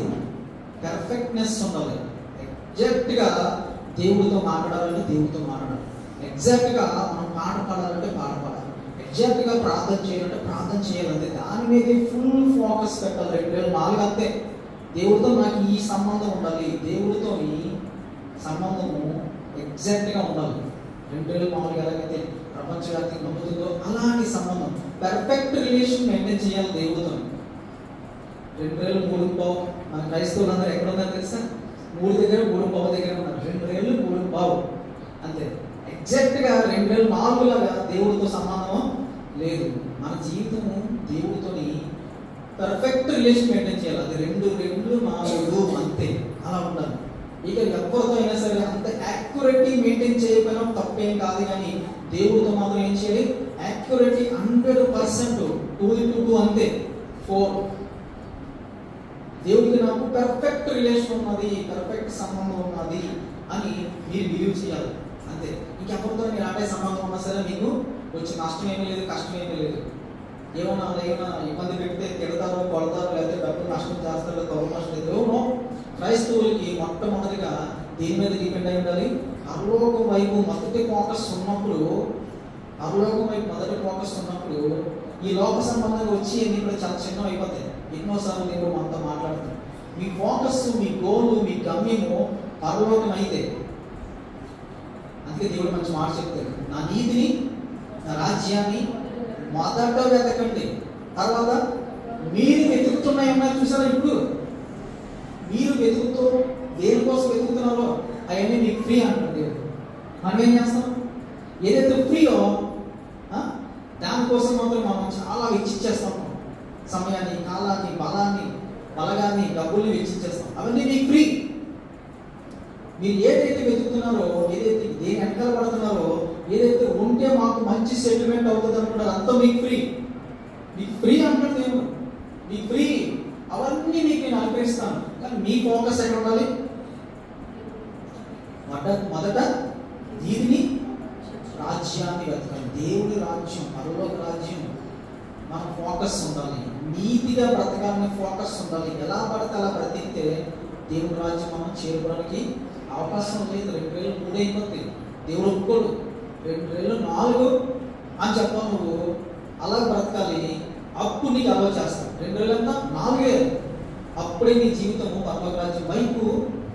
పర్ఫెక్ట్నెస్ ఉండాలి. ఎగ్జాక్ట్గా దేవుడితో మాట్లాడాలంటే దేవుడితో మాట్లాడాలి. ఎగ్జాక్ట్గా మనం పాట పాడాలంటే పాట పాడాలి. ఎగ్జాక్ట్గా ప్రార్థన చేయాలంటే ప్రార్థన చేయాలంటే దాని మీదే ఫుల్ ఫోకస్ పెట్టాలి. 2 ఏళ్ళు 4 అంతే. దేవుడితో నాకు ఈ సంబంధం ఉండాలి, దేవుడితో ఈ సంబంధము ఎగ్జాక్ట్గా ఉండాలి. 2 ఏళ్ళు 4 ఎలాగైతే ప్రపంచవ్యాప్తి నమ్ముతుందో అలాంటి సంబంధం, పర్ఫెక్ట్ రిలేషన్ మెయింటైన్ చేయాలి దేవుడితో. 2 ఏళ్ళు 3.5 మన క్రైస్తవులందరూ ఎక్కడ ఉన్నారు తెలుసా? 3 దగ్గర 3.5 దగ్గర ఉన్నారు. 2 ఏళ్ళు 3.5 అంతే. ఎగ్జాక్ట్గా 2 ఏళ్ళు 4 లాగా దేవుడితో సంబంధం లేదు. మన జీవితము దేవుడితోని పర్ఫెక్ట్ రిలేషన్ మెయింటైన్ చేయాలి. అది 2, 2, 4 అంతే. అలా ఉండాలి. ఇక ఎవరితో అయినా సరే అంత యాక్యురేటీ మెయింటైన్ చేయకపోయినా తప్పేం కాదు. కానీ దేవుడితో మాత్రం ఏం చేయాలి? యాక్యురేటీ 100%, 2:2 అంతే, 4. దేవుడికి నాకు పర్ఫెక్ట్ రిలేషన్ ఉన్నది, పర్ఫెక్ట్ సంబంధం ఉన్నది అని మీరు బిలీవ్ చేయాలి అంతే. ఇంకెవరితో మీరు ఆడే సంబంధం ఉన్నా సరే మీకు వచ్చి నష్టం ఏమీ లేదు, కష్టం ఏమీ లేదు. ఏమన్నా ఇబ్బంది పెడితే తిడతారో, కొడతారో, లేకపోతే డబ్బులు నష్టం చేస్తారో, తొలగ నష్టం లేదు. క్రైస్తవులకి మొట్టమొదటిగా దేని మీద డిపెండ్ అయి ఉండాలి? పరలోకం వైపు మొదటి ఫోకస్ ఉన్నప్పుడు, ఈ లోక సంబంధంగా వచ్చి అన్ని కూడా చాలా చిన్న అయిపోతాయి. ఎన్నోసార్లు దేవుడు మనతో మాట్లాడుతాడు. మీ ఫోకస్, మీ గోలు, మీ గమ్యము పరలోకం అయితే, అందుకే దేవుడు మంచి మాట చెప్తాడు, నా నీతిని, నా రాజ్యాన్ని మొదట వెతకండి, తర్వాత మీరు వెతుకుతున్నాయన్నారు చూసారా? ఇప్పుడు మీరు వెతుకుతూ దేనికోసం వెతుకుతున్నారో అవన్నీ మీకు ఫ్రీ అంటారు దేవుడు. మనం ఏం చేస్తాం? ఏదైతే ఫ్రీయో దానికోసం మాత్రం మనం చాలా వెచ్చిచ్చేస్తాం. సమయాన్ని, కాలాన్ని, బలగాన్ని, డబ్బుల్ని వెచ్చించేస్తాం. అవన్నీ మీకు ఫ్రీ. మీరు ఏదైతే వెతుకుతున్నారో, ఏదైతే దేని వెనకాల పడుతున్నారో, ఏదైతే ఉంటే మాకు మంచి సెటిల్మెంట్ అవుతుంది అనుకున్నారో అంతా మీకు ఫ్రీ. మీకు ఫ్రీ అంటున్నది ఏమో, మీకు ఫ్రీ, అవన్నీ మీకు నేను అనుగ్రహిస్తాను. కానీ మీ ఫోకస్ ఎక్కడ ఉండాలి? మొదట దీనిని రాజ్యాన్ని వెతకాలి. దేవుడి రాజ్యం, పరలోక రాజ్యం మన ఫోకస్ ఉండాలి. నీతిగా బ్రతకాలని ఫోకస్ ఉండాలి. ఎలా పడితే అలా బ్రతికితే దేవుడి రాజ్యం మనం చేరుకోవడానికి అవకాశం లేదు. 2 వేలు 3 అయిపోతుంది. దేవుడు ఒప్పుకోడు. 2 వేలు 4 అని చెప్పాలి. నువ్వు అలా బ్రతకాలి. అప్పుడు నీకు అలవ చేస్తావు. 2 వేలు అంతా 4 వేలు. అప్పుడే నీ జీవితము పరలోక రాజ్యం వైపు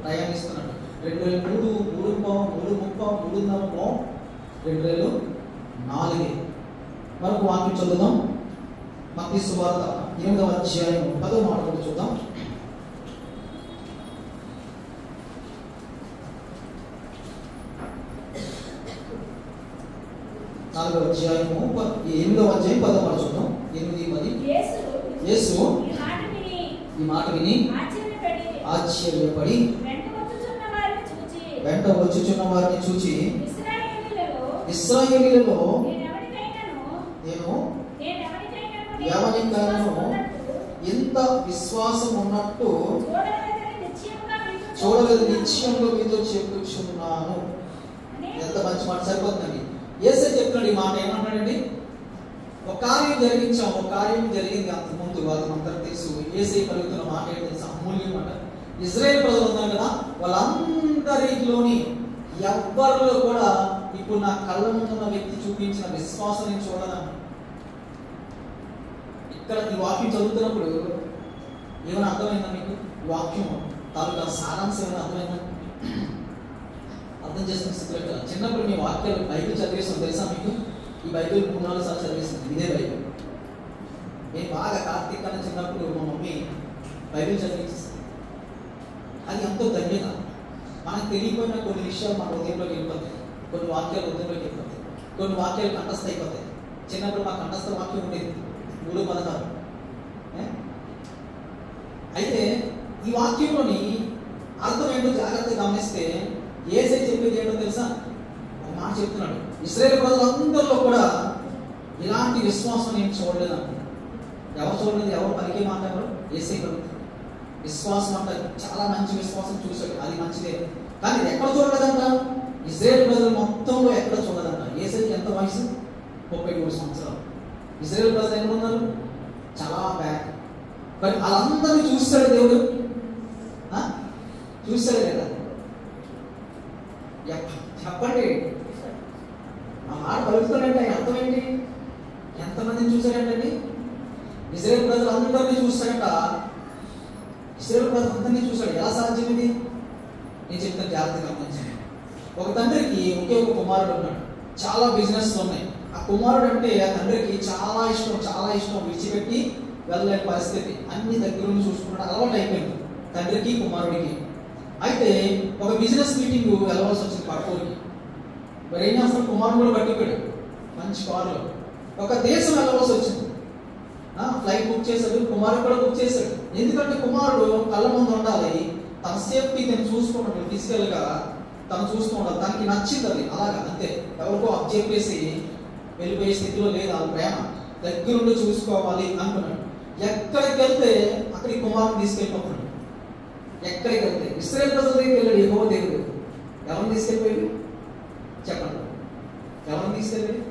ప్రయాణిస్తున్నాడు. 2 వేలు 3, 3 30, 3 2 వేలు 4. మరొక వాక్యం చదువుదాం. మత్తయి సువార్త 8వ అధ్యాయం 10వ మాట కూడా చూద్దాం. 4వ అధ్యాయము 8వ అధ్యాయం 10వ మాట చూద్దాం. 8, 10. యేసు ఈ మాట విని ఆశ్చర్యపడి వెంట వచ్చుచున్న వారిని చూచి, ఇశ్రాయేలీయులలో నేను ఎవరికైనాను ఎంత విశ్వాసం ఉన్నట్టు చూడలేదు, నిశ్చయంగా మీతో చెప్పుచున్నాను. ఎంత మంచి మాట, సరిపోతుందండి. యేసే చెప్తున్నాడు ఈ మాట. ఏమంటాడండి? ఒక కార్యం జరిగించాం, ఒక కార్యం జరిగింది అంతకుముందు, వాళ్ళందరూ తెలుసు. యేసే కలుగుతున్న మాట ఏంటి తెలుసు? అమూల్యం మాట. ఇజ్రాయేల్ ప్రజలు ఉన్నారు కదా, వాళ్ళందరిలోని ఎవ్వరిలో కూడా ఇప్పుడు నా కళ్ళ ముందున్న వ్యక్తి చూపించిన విశ్వాసం నేను చూడను. ఇక్కడ ఈ వాక్యం చదువుతున్నప్పుడు ఏమైనా అర్థమైందా మీకు? ఈ వాక్యం తాలూకా సారాంశం ఏమైనా అర్థమైందా? అర్థం చేసుకునే స్థితిలో కదా. చిన్నప్పుడు మీ వాక్యాలు బైబిల్ చదివేసాం తెలుసా మీకు? ఈ బైబిల్ 3-4 సార్లు చదివేసింది. ఇదే బైబిల్. నేను బాగా కార్తీక్ కన్నా చిన్నప్పుడు మా మమ్మీ బైబిల్ చదివించేస్తుంది. అది ఎంతో ధన్యత. మనకు తెలియకపోయిన కొన్ని విషయాలు మన హృదయంలోకి వెళ్ళిపోతాయి. కొన్ని వాక్యాలు హృదయంలోకి వెళ్ళిపోతాయి. కొన్ని వాక్యాలు కంఠస్థ అయిపోతాయి. చిన్నప్పుడు మా కంఠస్థ వాక్యం ఉండేది 3:16. అయితే ఈ వాక్యంలోని అర్థం ఏంటో జాగ్రత్తగా గమనిస్తే యేసే చెప్పేది ఏంటో తెలుసా? ఒక మాట చెప్తున్నాడు. ఇశ్రాయేలు ప్రజలందరిలో కూడా ఇలాంటి విశ్వాసం నేను చూడలేదు అంట. ఎవరు చూడలేదు? ఎవరు పలికే మాట? ఎవరు? యేసే కలుగుతాడు. విశ్వాసం అంట చాలా మంచి విశ్వాసం చూశాడు, అది మంచిదే. కానీ ఇది ఎక్కడ చూడలేదంట? ఇశ్రాయేలు ప్రజలు మొత్తంలో ఎక్కడ చూడలేదంట. యేసేకి ఎంత వయసు? 33 సంవత్సరాలు. ఇశ్రాయేలు ప్రజలు ఎక్కడ ఉన్నారు? చాలా బ్యాక్. మరి వాళ్ళందరినీ చూస్తాడు దేవుడు. చూస్తాడు కదా? చెప్పండి. ఆ మాట పలుకుతాడంటే అర్థం ఏంటి? ఎంతమందిని చూశాడంటండి? ఇశ్రాయేలు ప్రజలు అందరినీ చూస్తాడంట. ఇశ్రాయేలు ప్రజలు అందరినీ చూశాడు. ఎలా సాధ్యం ఇది? నేను చెప్తాను, జాగ్రత్తగా గమనించండి. ఒక తండ్రికి ఒకే ఒక కుమారుడు ఉన్నాడు. చాలా బిజినెస్ ఉన్నాయి. ఆ కుమారుడు అంటే ఆ తండ్రికి చాలా ఇష్టం విడిచిపెట్టి వెళ్ళలేని పరిస్థితి. అన్ని దగ్గర నుంచి చూసుకున్నాడు. అలవాటు అయిపోయింది తండ్రికి కుమారుడికి. అయితే ఒక బిజినెస్ మీటింగ్ వెళ్ళవలసి వచ్చింది పట్టూరికి. మరి ఏం చేస్తాడు? కుమారుడు కూడా పట్టిపోయాడు మంచి కారులో. ఒక దేశం వెళ్ళవలసి వచ్చింది. ఫ్లైట్ బుక్ చేశాడు, కుమారుడు కూడా బుక్ చేశాడు. ఎందుకంటే కుమారుడు కళ్ళ ముందు ఉండాలి, తన సేఫ్టీ తను చూసుకుంటాడు. ఫిజికల్గా తను చూసుకుంటాడు. తనకి నచ్చింది అది అలాగా, అంతే. ఎవరికో అప్ చెప్పేసి వెళ్ళిపోయే స్థితిలో లేదు. ఆ ప్రేమ దగ్గరుండి చూసుకోవాలి అనుకున్నాడు. ఎక్కడికి వెళ్తే అక్కడికి కుమారుని తీసుకెళ్ళిపోతున్నాడు. ఎక్కడికి వెళ్తే ఇశ్రాయేలు ప్రజల దగ్గరికి వెళ్ళాడు యెహోవా దేవుడు. ఎవరిని తీసుకెళ్ళిపోయాడు చెప్పండి? ఎవరిని తీసుకెళ్ళాడు?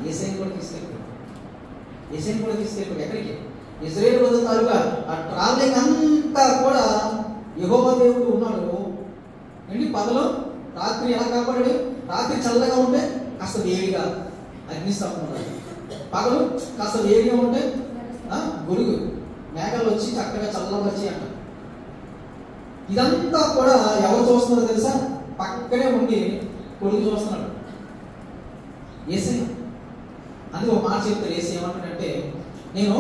యేసయ్యని కూడా తీసుకెళ్ళిపోయాడు. ఎక్కడికి? ఇశ్రాయేలు ప్రజల తాలూకా ఆ ట్రావెలింగ్ అంతా కూడా యెహోవా దేవుడు ఉన్నాడు. ఏంటి? పగలు రాత్రి ఎలా కాపాడాడు? రాత్రి చల్లగా ఉంటే కాస్త వేడిగా అగ్నిస్తంభం ఉండాలి. పగలు కాస్త వేడిగా ఉంటే గొడుగు మేఘాలు వచ్చి చక్కగా చల్లబరిచి అంట. ఇదంతా కూడా ఎవరు చూస్తున్నారో తెలుసా? పక్కనే ఉండి కొడుకు చూస్తున్నాడు యేసయ్య. అందుకే ఒక మాట చెప్తారు. యేసయ్య ఏమంటాడంటే, నేను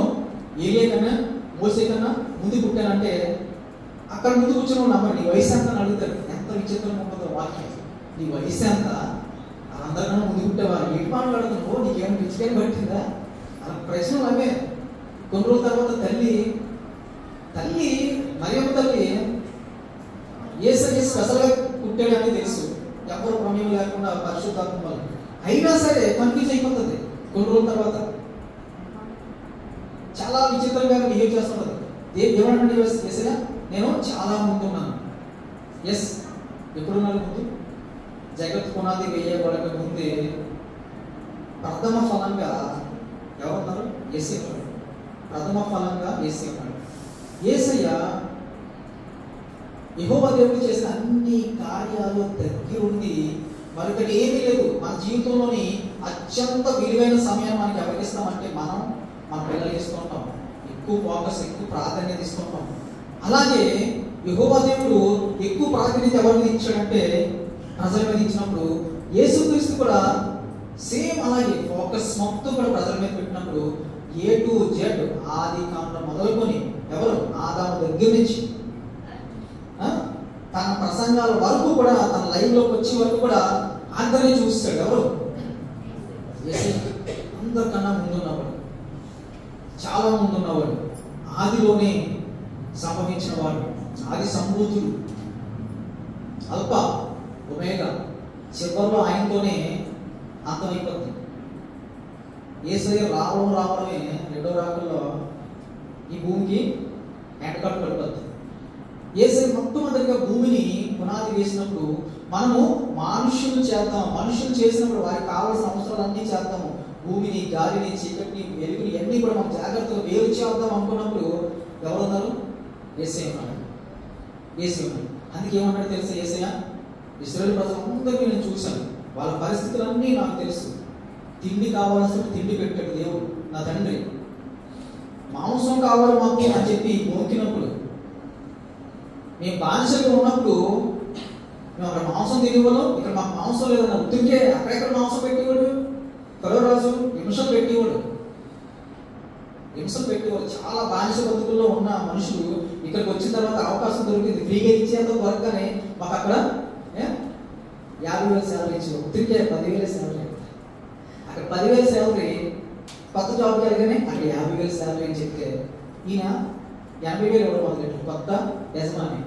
ఏలియా కన్నా మోసే కన్నా ముందు పుట్టానంటే అక్కడ ముందు కూర్చొని నమ్మండి వయసు ఎంత అని అడుగుతాడు. ఎంత విచిత్రంగా ఉంటుందో వాక్యం. నీ వయసు ఎంత, అందరికన్నా ముందు పుట్టావా, ఏడు మాట్లాడుతున్నావు, నీకేమైనా పిచ్చికని పట్టిందా అలా ప్రశ్నలు అవే. కొన్ని రోజుల తర్వాత తల్లి మరియమ్మ తల్లి యేసయ్య స్పెషల్గా పుట్టాడని తెలుసు, ఎవరు ప్రమేయం లేకుండా పరిశుద్ధాత్మ వల్ల. అయినా సరే కన్ఫ్యూజ్ అయిపోతుంది కొన్ని రోజుల తర్వాత. చాలా విచిత్రంగా బిహేవ్ చేస్తున్నది. ఏమన్నాడు యేసయ్య, నేను చాలా ముందున్నాను. ఎస్, ఎప్పుడున్నాడు ముందు? జగత్ పునాది వేయబడక ముందే ప్రథమ ఫలంగా ఎవరున్నారు? యేసయ్య. ప్రథమ ఫలంగా యేసయ్య ఉన్నాడు. యేసయ్య యెహోవా దేవుడు చేసిన అన్ని కార్యాలు దగ్గరుండి మరొకటి ఏమీ లేదు. మన జీవితంలోని అత్యంత విలువైన సమయం మనకి ఎవరికి ఇస్తామంటే మనం మన పిల్లలకి ఇస్తుంటాం. ఎక్కువ ఫోకస్, ఎక్కువ ప్రాధాన్యత ఇస్తుంటాం. అలాగే యెహోవా దేవుడు ఎక్కువ ప్రాధాన్యత ఎవరికి ఇచ్చాడంటే ప్రజల మీద ఇచ్చినప్పుడు, యేసుక్రీస్తు కూడా సేమ్ అలాగే ఫోకస్ మొత్తం కూడా ప్రజల మీద పెట్టినప్పుడు A to Z ఆది కాండం మొదలుకొని ఎవరు ఆదాము దగ్గర నుంచి తన ప్రసంగాల వరకు కూడా, తన లైవ్లోకి వచ్చే వరకు కూడా అందరినీ చూస్తాడు. ఎవరు? అందరికన్నా ముందున్నవాడు, చాలా ముందున్నవాడు, ఆదిలోనే సంభవించిన వాడు, ఆది సంభూతుడు, అల్ప ఒమేగా, చివరిలో ఆయనతోనే అంతమైపోతుంది. యేసయ్య రావడమే రెండో రాకల్లో ఈ భూమికి ఎండకట్టు పడిపోతుంది. యేసయ్య మొట్టమొదటిగా భూమిని పునాది వేసినప్పుడు మనము మనుషులు చేద్దాం, మనుషులు చేసినప్పుడు వారికి కావాల్సిన అవసరాలన్నీ చేద్దాము, భూమిని, గాలిని, చీకటిని, వెలుగుని అన్నీ కూడా మనం జాగ్రత్తగా వేరు చేద్దాం అనుకున్నప్పుడు ఎవరున్నారు? యేసయ్య ఉన్నాడు. యేసయ్య ఉన్నాడు. అందుకే ఏమన్నాడు తెలుసా యేసయ్య? ఇశ్రాయేలు ప్రజలందరినీ నేను చూశాను, వాళ్ళ పరిస్థితులన్నీ నాకు తెలుసు. తిండి కావాల్సిన తిండి పెట్టాడు దేవుడు, నా తండ్రి. మాంసం కావాలి మాకు అని చెప్పి మోకినప్పుడు, మేము బానిసగా ఉన్నప్పుడు మేము అక్కడ మాంసం తినేవాళ్ళం, ఇక్కడ మాకు మాంసం లేదన్న ఉత్తికే అక్కడెక్కడ మాంసం పెట్టేవాడు. కరోరాజు హింసలు పెట్టేవాడు. చాలా బానిస బతుకుల్లో ఉన్న మనుషులు ఇక్కడికి వచ్చిన తర్వాత అవకాశం దొరికింది, ఫ్రీగా ఇచ్చేంత దొరకగానే మాకు అక్కడ 50,000 శాలరీ ఇచ్చేవాడు. ఉత్తికే 10,000 శాలరీ. అక్కడ 10,000 శాలరీ, కొత్త జాబ్ కలిగానే అక్కడ 50,000 శాలరీ అని చెప్తే ఈయన 80,000 ఇవ్వడం మొదలెట్టు. కొత్త యజమాని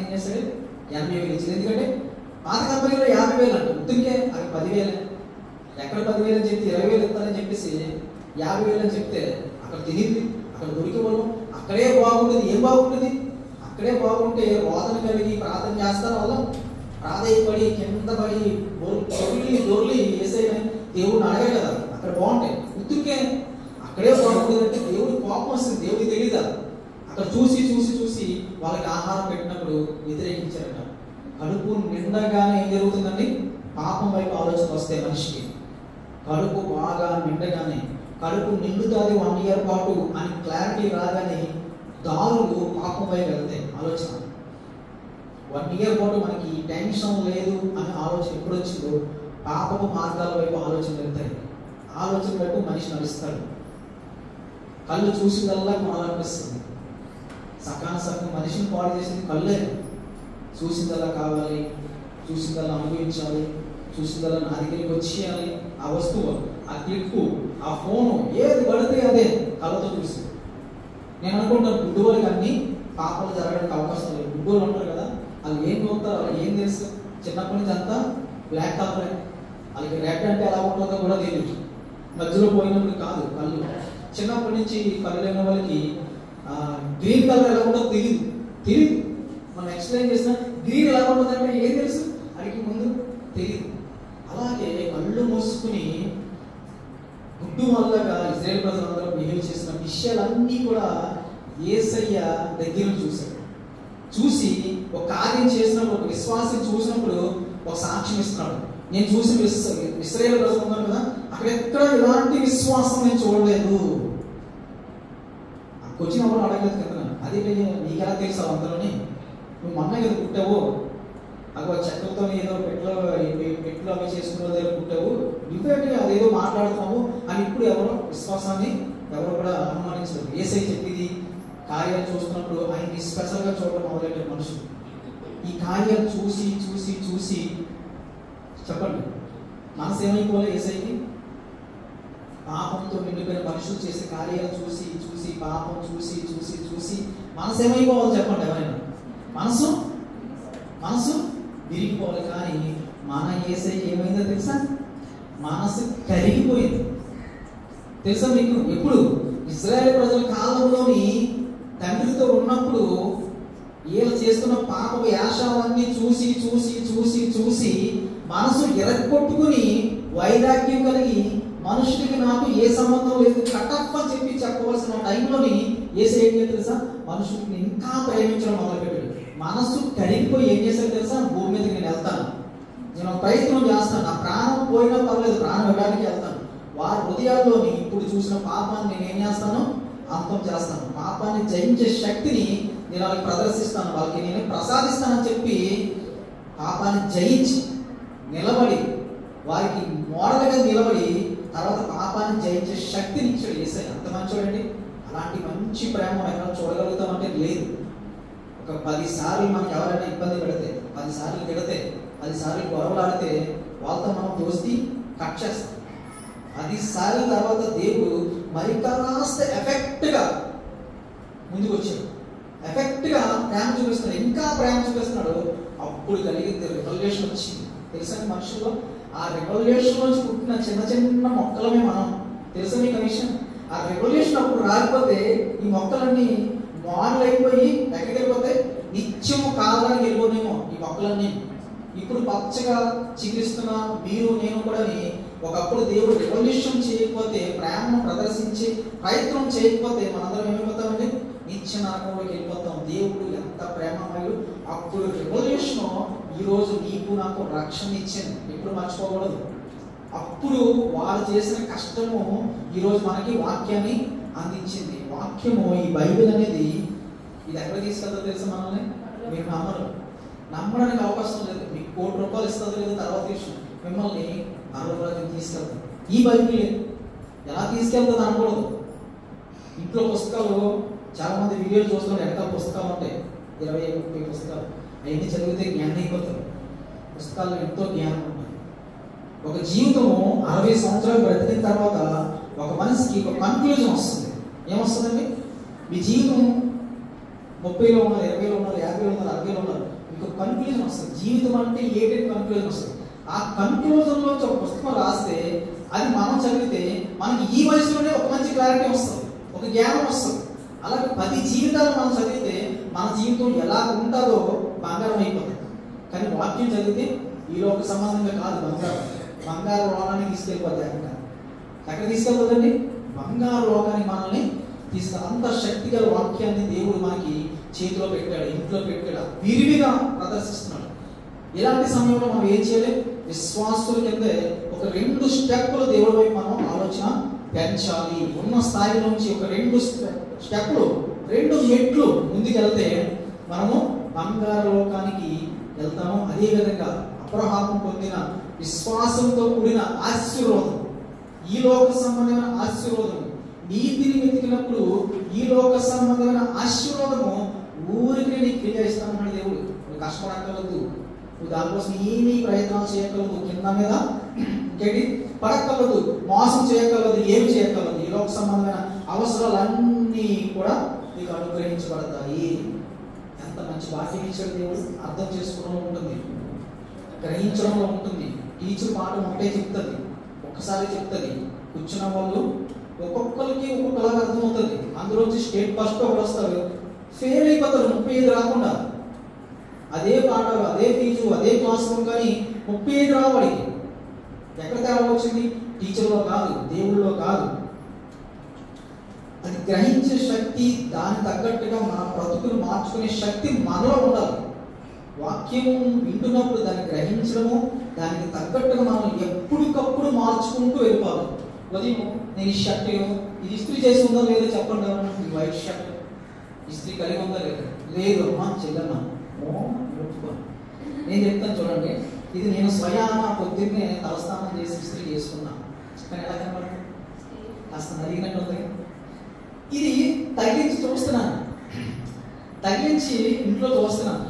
ఏం చేస్తాడు? 80,000 ఇచ్చింది. ఎందుకంటే పాత కంపెనీలో 50,000 అంట, ఉత్తికే అక్కడ 10,000. ఎక్కడ 10,000 అని చెప్తే 20,000 ఇస్తారని చెప్పేసి 50,000 అని చెప్తే అక్కడ తెలియదు, అక్కడ దొరికేవాళ్ళం. అక్కడే బాగుంటుంది. ఏం బాగుంటుంది? అక్కడే బాగుంటే రోదన కలిగి ప్రార్థన చేస్తారు వాళ్ళం, ప్రాధాయపడి కింద పడి దొర్లి యేసయ్య దేవుడిని అడగాలి కదా, అక్కడ బాగుంటాయి. ఉత్తుకే అక్కడే బాగుంటుందంటే దేవుడి కోపం వస్తుంది. దేవుడికి తెలీదా? అక్కడ చూసి వాళ్ళకి ఆహారం పెట్టినప్పుడు వ్యతిరేకించారట. కడుపు నిండగానే ఏం జరుగుతుందండి? పాపం వైపు ఆలోచన వస్తే మనిషికి కడుపు బాగా నిండగానే, కడుపు నిండుతుంది 1 year పాటు అని క్లారిటీ రాగానే దారులు పాపం వైపు వెళ్తాయి. ఆలోచన 1 year పాటు మనకి టెన్షన్ లేదు అని ఆలోచన ఎప్పుడు వచ్చిందో పాపపు మార్గాల వైపు ఆలోచన వెళ్తాయి. ఆలోచన వైపు మనిషి నడుస్తాడు. కళ్ళు చూసిందల్లా కొనాలనిపిస్తుంది. సగం మనిషిని పాడు చేసింది కళ్ళే. చూసిందల్లా కావాలి, చూసిందల్లా అనుభవించాలి, చూసిందల్లా నా దగ్గరికి వచ్చేయాలి. ఆ వస్తువు, ఆ క్లిప్పు, ఆ ఫోను, ఏది పడితే అదే కళ్ళతో చూసి. నేను అనుకుంటాను గుడ్డోళ్ళకి అన్ని పాపలు జరగడానికి అవకాశం లేదు. గుడ్డోళ్ళు ఉంటారు కదా, వాళ్ళు ఏం చూస్తారు, వాళ్ళు ఏం తెలుసు? చిన్నప్పటి నుంచి అంతా బ్లాక్ కలరే. వాళ్ళకి రెడ్ అంటే ఎలా ఉంటుందో కూడా తెలియదు. మధ్యలో పోయినప్పుడు కాదు కళ్ళు. చిన్నప్పటి నుంచి కళ్ళు లేని వాళ్ళకి గ్రీన్ కలర్ ఎలా ఉంటుందో తెలియదు. మనం ఎక్స్ప్లెయిన్ చేసిన గ్రీన్ ఎలా ఉంటుందంటే ఏం తెలుసు? అడిగి ముందు తెలియదు. అలాగే కళ్ళు మూసుకుని గుడ్డు వల్లగా ఇజ్రాయేల్ ప్రజలందరూ బిహేవ్ చేసిన విషయాలన్నీ కూడా యేసయ్య దగ్గర చూశాడు. చూసి ఒక కార్యం చేసినప్పుడు, ఒక విశ్వాసం చూసినప్పుడు ఒక సాక్ష్యం ఇస్తున్నాడు. నేను చూసిన ఇశ్రాయేలు ప్రజలు ఉన్నారు కదా, అక్కడ ఎక్కడ ఇలాంటి విశ్వాసం నేను చూడలేదు. వచ్చినప్పుడు అడగలేదు కదా, అది నీకెలా తెలుసు అందరూని? నువ్వు మొన్న కదా పుట్టావు, అక్కడ చెక్కలతో ఏదో పెట్లు అవి చేసుకున్న దగ్గర పుట్టావు, నువ్వేంటి అదేదో మాట్లాడుతున్నావు అని ఇప్పుడు విశ్వాసాన్ని ఎవరు కూడా అనుమానించలేదు. యేసయ్య చెప్పింది కార్యాలు చూస్తున్నప్పుడు ఆయనకి స్పెషల్గా చూడడం మొదలెట్టారు మనుషులు. ఈ కార్యాలు చూసి చూసి చూసి చెప్పండి, మనసు ఏమైపోలే ఏసైకి? పాపంతో నిండిపోయిన మనుషులు చేసే కార్యాలు చూసి చూసి, పాపం చూసి చూసి చూసి మనసు ఏమైపోవాలి చెప్పండి ఎవరైనా? మనసు విరిగిపోవాలి. కానీ మన ఏసై ఏమైందో తెలుసా? మనసు కరిగిపోయింది. తెలుసా మీకు? ఎప్పుడు? ఇశ్రాయేలు ప్రజల కాలంలోని తండ్రితో ఉన్నప్పుడు వీళ్ళు చేస్తున్న పాప వేషాలన్నీ చూసి చూసి చూసి చూసి మనసు ఎరగొట్టుకుని వైరాగ్యం కలిగి మనుషుడికి నాకు ఏ సంబంధం లేదు కట్టప్ప చెప్పి చెప్పవలసిన టైంలోని ఏసై ఏం చేయాలి తెలుసా? మనుషుడిని ఇంకా ప్రేమించడం మొదలుపెట్టాడు. మనసు కరిగిపోయి ఏం చేశాడు తెలుసా? భూమి మీదకి నేను వెళ్తాను, నేను ప్రయత్నం చేస్తాను, నా ప్రాణం పోయినా పర్లేదు, ప్రాణం ఇవ్వడానికి వెళ్తాను. వారి హృదయాల్లోని ఇప్పుడు చూసిన పాపాన్ని నేను ఏం చేస్తాను? అంతం చేస్తాను. పాపాన్ని జయించే శక్తిని నేను వాళ్ళకి ప్రదర్శిస్తాను, వాళ్ళకి నేను ప్రసాదిస్తానని చెప్పి పాపాన్ని జయించి నిలబడి, వారికి మోడల్గా నిలబడి తర్వాత పాపాన్ని జయించే శక్తిని ఇచ్చాడు యేసయ్య. అంత మంచోడండి. అలాంటి మంచి ప్రేమ ఎక్కడ చూడగలుగుతామంటే లేదు. ఒక 10 సార్లు మనకి ఎవరైనా ఇబ్బంది పెడితే, 10 సార్లు తిడితే, 10 సార్లు గొడవలాడితే వాళ్ళతో మనం దోస్తి కట్ చేస్తాం. 10 సార్ల తర్వాత దేవుడు మరి కాస్త ఎఫెక్ట్గా ముందుకు వచ్చాడు, ఎఫెక్ట్గా ప్రేమ చూపిస్తున్నాడు, ఇంకా ప్రేమ చూపిస్తున్నాడు. అప్పుడు కలిగింది రెవల్యూషన్ వచ్చింది. తెలుసా మనుషుల్లో? ఆ రెవల్యూషన్ నుంచి పుట్టిన చిన్న చిన్న మొక్కలమే మనం. తెలుసా మీకు విషయం? ఆ రెవల్యూషన్ అప్పుడు రాకపోతే ఈ మొక్కలన్నీ మోడల్ అయిపోయి ఎక్కడికి వెళ్ళిపోతాయి? నిత్యము కాలానికి వెళ్ళిపోనేమో ఈ మొక్కలన్నీ. ఇప్పుడు పచ్చగా చిగురిస్తున్న మీరు నేను కూడా ఒకప్పుడు దేవుడు రెవల్యూషన్ చేయకపోతే, ప్రేమను ప్రదర్శించి ప్రయత్నం చేయకపోతే మనందరం ఏమైపోతామండి? నిత్య నరకంలోకి వెళ్ళిపోతాం. దేవుడు ఎంత ప్రేమమయుడు. అప్పుడు రెవల్యూషన్ ఈరోజు నీకు నాకు రక్షణ ఇచ్చింది, ఎప్పుడు మర్చిపోకూడదు. అప్పుడు వారు చేసిన కష్టము ఈరోజు మనకి వాక్యాన్ని అందించింది. వాక్యము, ఈ బైబిల్ అనేది ఇది ఎక్కడ తీసుకెళ్తా తెలుసా మనల్ని? మీరు నమ్మడానికి అవకాశం లేదు. మీకు ₹1,00,000 ఇస్తుంది లేదు తర్వాత విషయం. మిమ్మల్ని పరలోకానికి తీసుకెళ్తాం. ఈ బైబిల్ ఎలా తీసుకెళ్తుంది అనకూడదు. ఇంట్లో పుస్తకాలు చాలా మంది వీడియోలు చూస్తున్నారు, వెనకాల పుస్తకాలు ఉంటాయి, 20-30 పుస్తకాలు. అవన్నీ చదివితే జ్ఞానం అయిపోతారు. పుస్తకాల్లో ఎంతో జ్ఞానం ఉంటుంది. ఒక జీవితము 60 సంవత్సరాలు బ్రతికిన తర్వాత ఒక మనిషికి ఒక కన్క్లూజన్ వస్తుంది. ఏమొస్తుందండి? మీ జీవితం 30లో ఉన్నారు, 20లో ఉన్నారు, 50లో ఉన్నారు, 60లో ఉన్నారు, మీకు కన్క్లూజన్ వస్తుంది. జీవితం అంటే ఏంటి కన్క్లూజన్ వస్తుంది. ఆ కన్క్లూజన్లో ఒక పుస్తకం రాస్తే అది మనం చదివితే మనకి ఈ వయసులోనే ఒక మంచి క్లారిటీ వస్తుంది, ఒక జ్ఞానం వస్తుంది. అలాగే 10 జీవితాలు మనం చదివితే మన జీవితం ఎలా ఉంటుందో బంగారం అయిపోతుంది. కానీ వాక్యం చదివితే ఈ లోక సంబంధంగా కాదు, బంగారు లోకానికి తీసుకెళ్ళిపోతాయి. ఎక్కడ తీసుకెళ్తుందండి? బంగారు లోకానికి మనల్ని అంత శక్తి గల వాక్యాన్ని దేవుడు మనకి చేతిలో పెట్టాడు, ఇంట్లో పెట్టాడు, విరివిగా ప్రదర్శిస్తున్నాడు. ఇలాంటి సమయంలో మనం ఏం చేయాలి? విశ్వాసుల కింద ఒక 2 స్టెప్పులు దేవుడి వైపు మనం ఆలోచన పెంచాలి. ఉన్న స్థాయి నుంచి ఒక 2 స్టెప్పులు, 2 మెట్లు ముందుకెళ్తే మనము బంగారు లోకానికి వెళ్తాము. అదేవిధంగా అబ్రహాము పొందిన విశ్వాసంతో కూడిన ఆశీర్వాదం, ఈ లోక సంబంధమైన ఆశీర్వాదం, నీతిని వెతికినప్పుడు ఈ లోక సంబంధమైన ఆశీర్వాదము ఊరికి నీకు క్రియ ఇస్తానన్నాడు దేవుడు. నువ్వు కష్టపడక్కర్లేదు, నువ్వు దానికోసం ఏమీ ప్రయత్నాలు చేయక్కర్లేదు, కింద మీద ఇంకేంటి పడక్కర్లేదు, మోసం చేయక్కర్లేదు, ఏమి చేయక్కర్లేదు. ఈ లోక సంబంధమైన అవసరాలన్నీ కూడా నీకు అనుగ్రహించబడతాయి. ఎంత మంచి వాక్యం ఇచ్చాడు దేవుడు. అర్థం చేసుకోవడంలో ఉంటుంది, గ్రహించడంలో ఉంటుంది. టీచర్ పాఠం ఒకటే చెప్తుంది, ఒక్కసారి చెప్తుంది. కూర్చున్న వాళ్ళు ఒక్కొక్కరికి ఒక్కొక్కలాగా అర్థమవుతుంది. అందులోంచి స్టేట్ ఫస్ట్ ఒకటి వస్తారు, ఫెయిల్ అయిపోతారు 35 రాకుండా. అదే పాఠాలు, అదే ఫీజు, అదే క్లాస్ రూమ్, కానీ 35 రావాడికి. ఎక్కడ తేడా వచ్చింది? టీచర్లో కాదు, దేవుళ్ళలో కాదు. అది గ్రహించే శక్తి, దాని తగ్గట్టుగా మన బ్రతుకులు మార్చుకునే శక్తి మనలో ఉండాలి. వాక్యం వింటున్నప్పుడు దాన్ని గ్రహించడము, దానికి తగ్గట్టుగా మనం ఎప్పటికప్పుడు మార్చుకుంటూ వెళ్ళిపోవాలి. ఉదయం నేను ఈ షర్ట్ ఇది ఇస్త్రీ చేసి ఉందా లేదో చెప్పండి. ఈ వైట్ షర్ట్ ఇస్త్రీ కలిగి ఉందా లేదా? లేదు అమ్మా చెల్లమ్మా, నేను చెప్తాను చూడండి. ఇది నేను స్వయాన పొద్దున్నే తలస్నానం చేసి ఇస్త్రీ చేసుకున్నా, కానీ ఎలా కనబడుతుంది? కాస్త నలిగినట్టు ఉంది. ఇది తగిలించి చూస్తున్నాను, తగిలించి ఇంట్లో చూస్తున్నాను.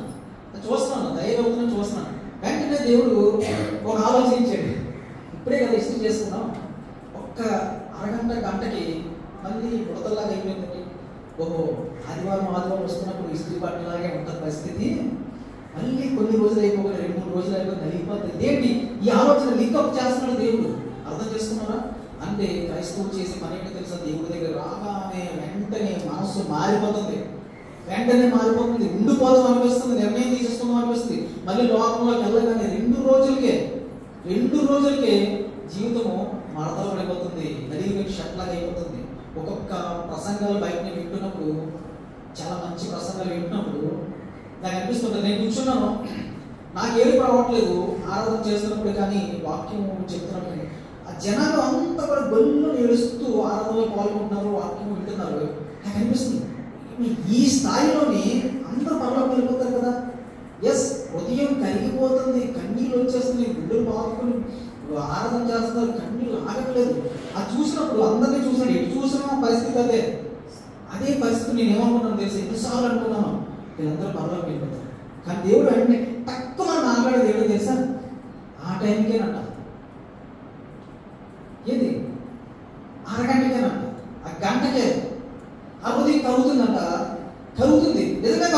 చూస్తున్నాను, దైవవుతున్నాను చూస్తున్నాను. వెంటనే దేవుడు ఒక ఆలోచించాడు, ఇప్పుడే కదా ఇస్త్రీ చేసుకున్నాం, ఒక్క అరగంట గంటకి మళ్ళీ బుడతల్లాగా అయిపోయిందండి. ఓహో, ఆదివారం వస్తున్నప్పుడు ఇస్త్రీ పట్టలాగే ఉంటుంది పరిస్థితి, మళ్ళీ కొన్ని రోజులు అయిపోయి 2-3 రోజులు అయిపోయి నలిగిపోతుంది. ఏంటి ఈ ఆలోచన లింకప్ చేస్తున్నాడు దేవుడు, అర్థం చేసుకున్నారా? అంటే క్రైస్తవులు చేసే పని ఏంటో తెలుసా? దేవుడి దగ్గర రాగానే వెంటనే మనస్సు మారిపోతుంది, వెంటనే మారిపోతుంది, ఉండిపోదాం అనిపిస్తుంది, నిర్ణయం తీసేసుకుందాం అనిపిస్తుంది. మళ్ళీ లోకంలోకి వెళ్ళగానే 2 రోజులకే జీవితము మడతలు పడిపోతుంది, నలిగిపోయి షట్లాగా అయిపోతుంది. ఒక్కొక్క ప్రసంగాలు బయట వింటున్నప్పుడు, చాలా మంచి ప్రసంగాలు వింటున్నప్పుడు నాకు అనిపిస్తుంది, నేను కూర్చున్నాను, నాకు ఏది రావట్లేదు ఆరాధన చేస్తున్నప్పుడు కానీ, వాక్యం చెప్తున్నప్పుడు కానీ, ఆ జనాలు అంతా కూడా గొల్లు ఏడుస్తూ ఆరాధనలో పాల్గొంటున్నారు, వాక్యం వింటున్నారు. నాకు అనిపిస్తుంది, ఈ స్థాయిలోని అందరూ పరలోకి వెళ్ళిపోతారు కదా. ఎస్, ఉదయం కరిగిపోతుంది, కన్నీళ్ళు వచ్చేస్తుంది, గుళ్ళు బాగుకుని ఆరాధన చేస్తున్నారు, కన్నీళ్ళు ఆగట్లేదు. అది చూసినప్పుడు అందరినీ చూసాను, ఎటు చూసినా పరిస్థితి అదే పరిస్థితి. నేను ఏమనుకున్నాను తెలుసు, ఎన్నిసార్లు అనుకున్నాను, వీళ్ళందరూ పరలోకి వెళ్ళిపోతారు. కానీ దేవుడు వెంటనే తక్కువ మాట్లాడేది ఏంటో తెలుసా? ఆ టైంకేనంట, ఏది అరగంటకేనంట, ఆ గంటకే ఆ ఉదయం కలుగుతుందంట. కలుగుతుంది, నిజంగా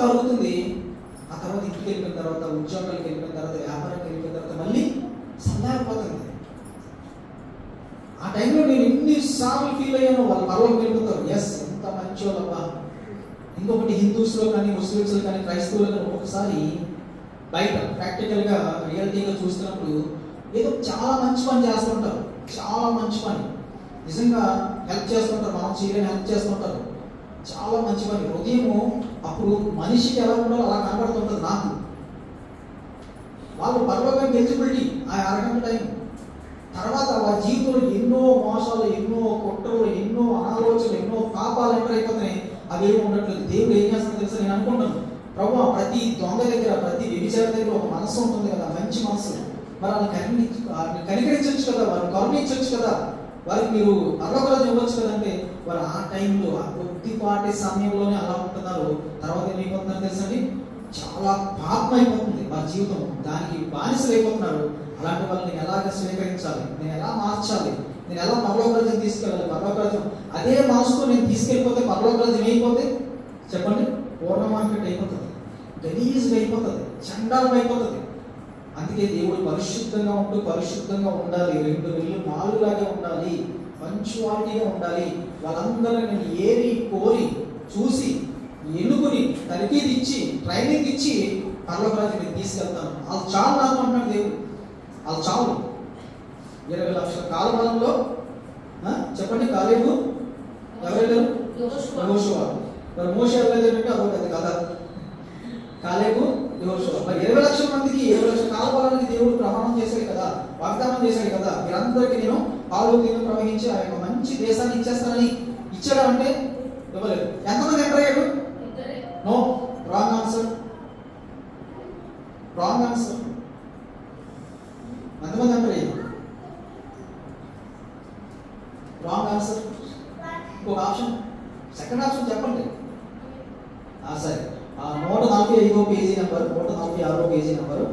కలుగుతుంది. ఆ తర్వాత ఇంటికి వెళ్ళిపోయిన తర్వాత, ఉద్యోగాలకు వెళ్ళిపోయిన తర్వాత, వ్యాపారానికి వెళ్ళిపోయిన తర్వాత మళ్ళీ చల్లారిపోతుంది. ఆ టైంలో నేను ఎన్నిసార్లు ఫీల్ అయ్యానో, వాళ్ళు పరలోకి వెళ్ళిపోతారు. ఎస్, ఎంత మంచి వాళ్ళబ్బా. ఇంకొకటి, హిందూస్లో కానీ, ముస్లిమ్స్లో కానీ, క్రైస్తవులు కానీ ఒక్కొక్కసారి బయట ప్రాక్టికల్గా రియాలిటీగా చూస్తున్నప్పుడు ఏదో చాలా మంచి పని చేస్తుంటారు, చాలా మంచి పని, నిజంగా హెల్ప్ చేస్తుంటారు, మనం చేయలేని హెల్ప్ చేస్తుంటారు, చాలా మంచి పని. ఉదయము అప్పుడు మనిషికి ఎలా ఉండాలో అలా కనబడుతుంటుంది నాకు. వాళ్ళు పరలోకానికి ఎలిజిబిలిటీ ఆ అరగంట టైం. తర్వాత వాళ్ళ జీవితంలో ఎన్నో మోసాలు, ఎన్నో కుట్రలు, ఎన్నో అనాలోచనలు, ఎన్నో పాపాలు ఎంటర్ అయిపోతున్నాయి. అవి ఏమి ఉండట్లేదు. దేవుడు ఏం చేస్తాడో తెలుసా? నేను అనుకుంటాను, ప్రభువా, ప్రతి దొంగ దగ్గర, ప్రతి వ్యభిచార దగ్గర ఒక మనసు ఉంటుంది కదా, మంచి మనసు. మరి వాళ్ళని కనికరించవచ్చు కదా, వారిని కరుణించవచ్చు కదా, వారికి మీరు పరలోకరాజ్యం ఇవ్వచ్చు కదంటే, వారు ఆ టైంలో, ఆ కొద్దిపాటి సమయంలోనే అలా ఉంటున్నారు. తర్వాత ఏమైపోతున్నారు తెలుసండి? చాలా పాపం అయిపోతుంది వారి జీవితం, దానికి బానిసలు అయిపోతున్నారు. అలాంటి వాళ్ళని నేను ఎలాగ స్వీకరించాలి, నేను ఎలా మార్చాలి, నేను ఎలా పరలోకరాజ్యం తీసుకెళ్ళాలి? పరలోకరాజ్యం అదే మనసుతో నేను తీసుకెళ్ళిపోతే పరలోకరాజ్యం అయిపోతే చెప్పండి, పూర్ణ మార్కెట్ అయిపోతుంది, గలీజ్గా అయిపోతుంది, చండాలం అయిపోతుంది. అందుకే దేవుడు పరిశుద్ధంగా ఉండాలి, 2 నెలలు 4 లాగే ఉండాలి, పంచువాలిటీగా ఉండాలి. వాళ్ళందరూ నేను ఏరి కోరి చూసి ఎన్నుకుని తరబీదు ఇచ్చి ట్రైనింగ్ ఇచ్చి పరలోకరాజ్యానికి తీసుకెళ్తాను. వాళ్ళు చాలు నాకు అంటున్నాడు దేవుడు, వాళ్ళు చాలు. 20 లక్షల కాలకాలంలో చెప్పండి, కాలేబు ఎవరెళ్ళారు? యెహోషువ. మరి మోషే వెళ్ళలేదంటే అదొక కథ. కాలేబు, యెహోషువ. మరి 20 లక్షల మందికి 20 లక్షల కాలకాలానికి దేవుడు ప్రమాణం చేశాడు కదా, వాగ్దానం చేశాడు కదా, మీరందరికీ నేను పాలు తేనె ప్రవహించి ఆ యొక్క మంచి దేశాన్ని ఇచ్చేస్తానని ఇచ్చాడు అంటే ఇవ్వలేదు. ఎంతమంది ఎంటర్ అయ్యాడు? No, wrong answer. ఎంతమంది ఎంటర్ అయ్యాడు? Wrong answer. ఇంకొక ఆప్షన్, సెకండ్ ఆప్షన్ చెప్పండి. సరే, 145 పేజీ నెంబర్, 146 పేజీ నెంబరు,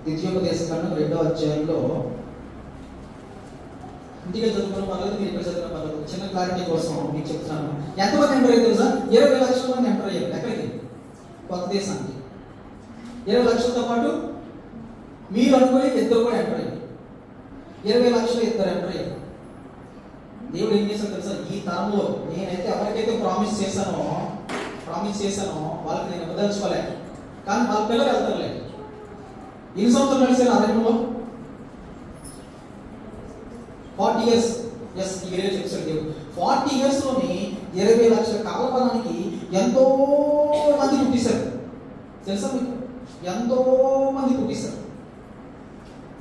ద్వితీయోపదేశకాండం 2వ అధ్యాయంలో. ఇంటికి చదువుకున్న పర్లేదు, మీరు ఇక్కడ చదివిన పర్లేదు, చిన్న క్లారిటీ కోసం మీకు చెప్తున్నాను. ఎంతమంది ఎంటర్ అయ్యారు తెలుసా? 20 లక్షల మంది ఎంటర్ అయ్యారు. ఎక్కడికి? కొత్త దేశానికి. 20 లక్షలతో పాటు మీరు అనుకుని 2 కూడా ఎంటర్ అయ్యారు. 20 లక్షలు 2 ఎంటర్ అయ్యారు. దేవుడు ఏం చేశాడు తెలుసా? ఈ తరంలో నేనైతే ఎవరికైతే ప్రామిస్ చేశానో వాళ్ళకి నేను వదల్చుకోలే, కానీ వాళ్ళ పిల్లలు వెళ్తారులే. ఎన్ని సంవత్సరాలు నడిచారు అరణ్యంలో? 40 years. ఎస్, ఈ వేరే చెప్పాడు దేవుడు. 40 years లోని 20 లక్షల కాలపాలానికి ఎంతో మంది పుట్టిస్తారు. తెలుసా మీకు? ఎంతో మంది పుట్టిస్తారు.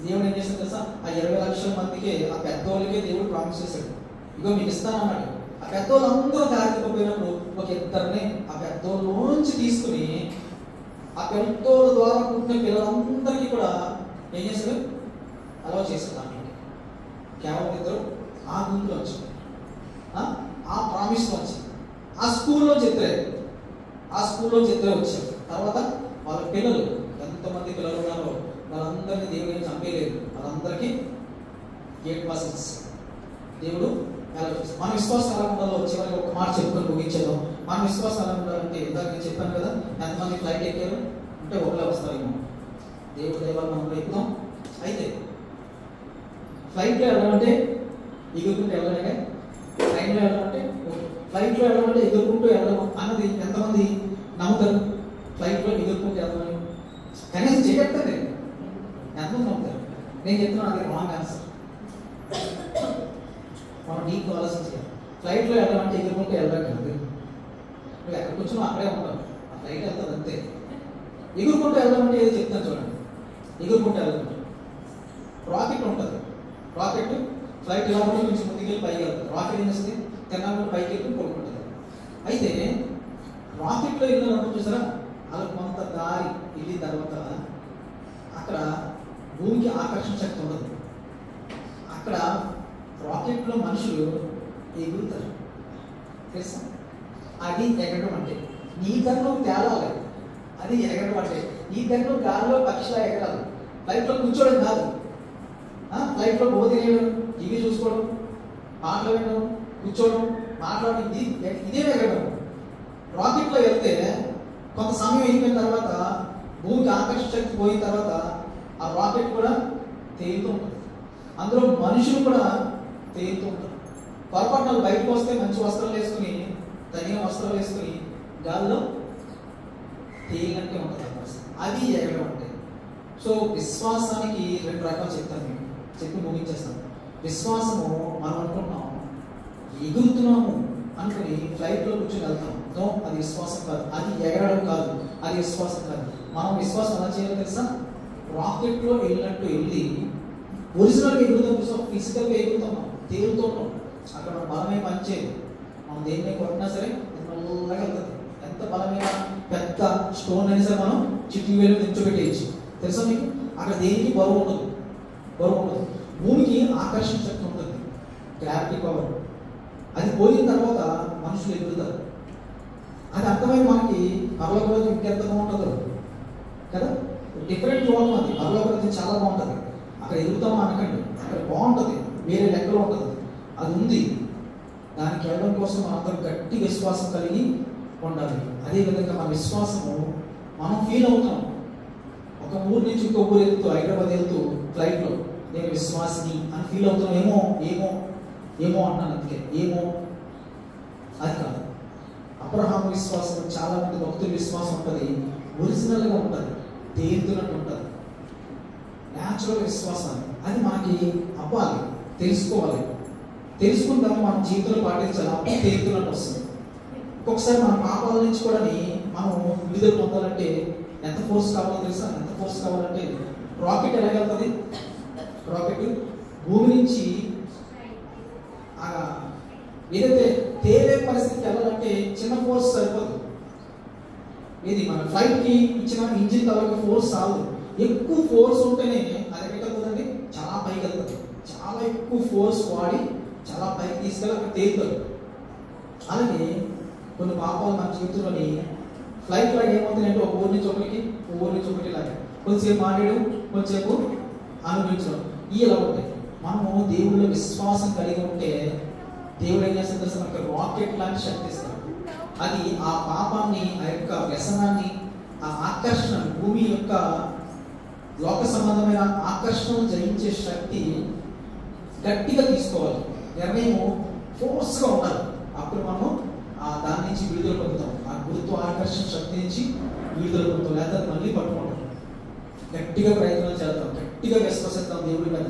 దేవుడు ఏం చేశాడు తెలుసా? ఆ 20 లక్షల మందికి, ఆ పెద్దోళ్ళకే దేవుడు ప్రామిస్ చేశాడు, ఇగో మీకు ఇస్తానన్నాడు. ఆ పెద్దోళ్ళందరూ దారిపోయినప్పుడు ఒక 2 ఆ పెద్దోళ్ళలోంచి తీసుకుని ఆ పెద్దోళ్ళ ద్వారా పుట్టిన పిల్లలందరికీ కూడా ఏం చేశాడు? అలౌ చేశాడు. దాంట్లో కేవలం 2 ఆ గుంపులో వచ్చారు, ఆ ప్రామిస్లో వచ్చారు, ఆ స్కూల్లో 2 వచ్చారు. తర్వాత వాళ్ళ పిల్లలు, ఎంతమంది పిల్లలు ఉన్నారో వాళ్ళందరినీ దేవుడు ఏం చంపేయలేదు, వాళ్ళందరికీ గేట్ పాస్ ఇచ్చేస్తాడు దేవుడు. మన విశ్వాసం ఎలా ఉండాలో చివరికి ఒక మాట చెప్పుకొని ముగించేద్దాం. మన విశ్వాసం ఎలా ఉండాలంటే ఇందాక నేను చెప్పాను కదా, ఎంతమంది ఫ్లైట్ ఎక్కారు అంటే ఒకళ్ళే వస్తారేమో, దేవుడు దైవాలు మనం ఎక్కుదాం. అయితే ఫ్లైట్లో వెళ్ళాలంటే ఎగురుకుంటూ వెళ్ళాలి, ట్రైన్లో వెళ్ళాలంటే ఫ్లైట్లో వెళ్ళాలంటే ఎగురుకుంటూ వెళ్ళడం అన్నది ఎంతమంది నమ్ముతారు? ఫ్లైట్లో ఎగురుకుంటూ వెళ్దామని కనీసం చేయట్లేదు ఎంతమంది నమ్ముతారు? నేను చెప్తున్నాను అది రాంగ్ ఆన్సర్. మనం నీకు ఆలోచించాలి. ఫ్లైట్లో వెళ్ళాలంటే ఎగురుకుంటూ వెళ్ళడం కాదు, నువ్వు ఎక్కడికి వచ్చినా అక్కడే ఉంటావు, ఆ ఫ్లైట్ వెళ్తుంది అంతే. ఎగురుకుంటూ వెళ్ళాలంటే ఏదో చెప్తాను చూడండి. ఎగురుకుంటూ వెళ్ళాలంటే రాకెట్ ఉంటుంది, రాకెట్ ఫ్లైట్ ఎలా ఉంటే కొంచెం ముందుకెళ్ళి పైకి వెళ్తుంది, రాకెట్ ఏం చేస్తుంది తెల్లారి పైకి వెళ్ళి కొనుక్కుంటుంది. అయితే రాకెట్లో వెళ్ళినప్పుడు చూసారా, అలా కొంత దారి వెళ్ళిన తర్వాత అక్కడ భూమికి ఆకర్షణ శక్తి ఉండదు. అక్కడ రాకెట్లో మనుషులు ఎగురుతారు తెలుసా? అది ఎగరడం అంటే నీ దాంట్లో తేలాలి, అది ఎగరడం అంటే నీ దాంట్లో గాలిలో పక్షిలా ఎగరాలి. ఫ్లైట్లో కూర్చోవడం కాదు, ఫ్లైట్లో భోజనం టీవీ చూసుకోవడం, పాటలు వినడం, కూర్చోవడం, మాట్లాడడం, ఇదే ఎగరడం. రాకెట్లో వెళ్తే కొంత సమయం అయిపోయిన తర్వాత భూమికి ఆకర్షణ శక్తి పోయిన తర్వాత ఆ రాకెట్ కూడా తేలుతూ ఉంటుంది, అందులో మనుషులు కూడా తేలుతూ ఉంటారు. పొరపాటున బయటకు వస్తే మంచి వస్త్రాలు వేసుకుని, తగిన వస్త్రాలు వేసుకుని గాల్లో తేలినట్టే ఉంటుంది పరిస్థితి. అది ఎగరడం అంటే. సో విశ్వాసానికి రెండు రకాలు చెప్తాను, మీకు చెప్పి ముగించేస్తాను. విశ్వాసము మనం అనుకుంటున్నాం ఎగురుతున్నాము అనుకుని ఫ్లైట్లో కూర్చొని వెళ్తాం, అది విశ్వాసం కాదు, అది ఎగరడం కాదు, అది విశ్వాసం కాదు. మనం విశ్వాసం ఎలా చేయాలో తెలుసా? రాకెట్లో వెళ్ళినట్టు వెళ్ళి ఒరిజినల్గా ఎగురుతాం చూసాం, ఫిజికల్గా ఎగురుతాం, తేలుతూ ఉంటాం. అక్కడ మన బలమే పనిచేయదు, మనం దేన్ని కొట్టినా సరే మెల్లగా వెళ్తుంది. ఎంత బలమైన పెద్ద స్టోన్ అయినా సరే మనం చిట్టి వేలు తెచ్చుపెట్టేయచ్చు తెలుసా మీకు. అక్కడ దేనికి బరువు ఉండదు, బరువు ఉండదు. భూమికి ఆకర్షణ శక్తి ఉంటుంది, గ్రావిటీ పవర్. అది పోయిన తర్వాత మనుషులు ఎగురుతారు. అది అర్థమైన మనకి పర్లోక రోజు ఇంకెంత బాగుంటుందో కదా. డిఫరెంట్ లోకం అది, పర్లోక రోజు చాలా బాగుంటుంది. అక్కడ ఎగురుతామా అనకండి, అక్కడ బాగుంటుంది, వేరే లెక్కలో ఉంటుంది. అది ఉంది, దానికి వెళ్ళడం కోసం మనందరం గట్టి విశ్వాసం కలిగి ఉండాలి. అదేవిధంగా మన విశ్వాసము మనం ఫీల్ అవుతాం. ఒక ఊరు నుంచి ఇంకో ఊరు వెళ్తూ, హైదరాబాద్ వెళ్తూ ఫ్లైట్లో నేను విశ్వాసిని అని ఫీల్ అవుతాం. ఏమో ఏమో ఏమో అంటున్నాను, అందుకే ఏమో అది కాదు. అబ్రహాము విశ్వాసం, చాలా మంది భక్తుల విశ్వాసం ఉంటుంది, ఒరిజినల్గా ఉంటుంది, తేలుతున్నట్టు ఉంటుంది, న్యాచురల్ విశ్వాసం. అది మనకి అవ్వాలి, తెలుసుకోవాలి. తెలుసుకున్న దాన్ని మనం జీవితంలో పాటించాలి, అప్పుడు తేలుతున్నట్టు వస్తుంది. ఒక్కొక్కసారి మన పాపాల నుంచి కూడా మనం విడుదల పొందాలంటే ఎంత ఫోర్స్ కావాలో తెలుసా? ఎంత ఫోర్స్ కావాలంటే రాకెట్ ఎలా వెళ్తుంది? రాకెట్ భూమి నుంచి ఏదైతే తేలే పరిస్థితికి వెళ్ళాలంటే చిన్న ఫోర్స్ సరిపోదు. ఇది మన ఫ్లైట్కి ఇచ్చిన ఇంజిన్ తాలూకా ఫోర్స్ చాలు, ఎక్కువ ఫోర్స్ ఉంటేనే అది ఎక్కడికి వెళ్తుందండి, చాలా పైకి వెళ్తుంది. చాలా ఎక్కువ ఫోర్స్ వాడి చాలా పైకి తీసుకెళ్ళి అక్కడ తేలుతుంది. అలాగే కొన్ని పాపాలు మన జీవితంలోని ఫ్లైట్ లాగా ఏమవుతుందంటే ఒక ఊరి నుంచి ఒకరికి, ఊరి నుంచి ఒకటి లాగా కొంచెంసేపు మాట్లాడడం, కొంచెంసేపు అనుభవించడం, ఇలా ఉంటాయి. మనము దేవుళ్ళో విశ్వాసం కలిగి ఉంటే దేవుడు ఏం చేస్తుంది తెలుసా? మనకి రాకెట్ లాంటి శక్తి ఇస్తాడు. అది ఆ పాపాన్ని, ఆ యొక్క వ్యసనాన్ని, ఆ ఆకర్షణ, భూమి యొక్క లోక సంబంధమైన ఆకర్షణను జయించే శక్తి గట్టిగా తీసుకోవాలి. నిర్ణయం ఫోర్స్గా ఉండాలి. అప్పుడు మనం దాని నుంచి విడుదల పొందుతాం. ఆ గురుత్వ ఆకర్షణ శక్తి నుంచి విడుదల పొందుతాం. లేదా మళ్ళీ పట్టుకుంటాం. గట్టిగా ప్రయత్నాలు చేద్దాం, గట్టిగా విశ్వసిద్దాం దేవుడి మీద.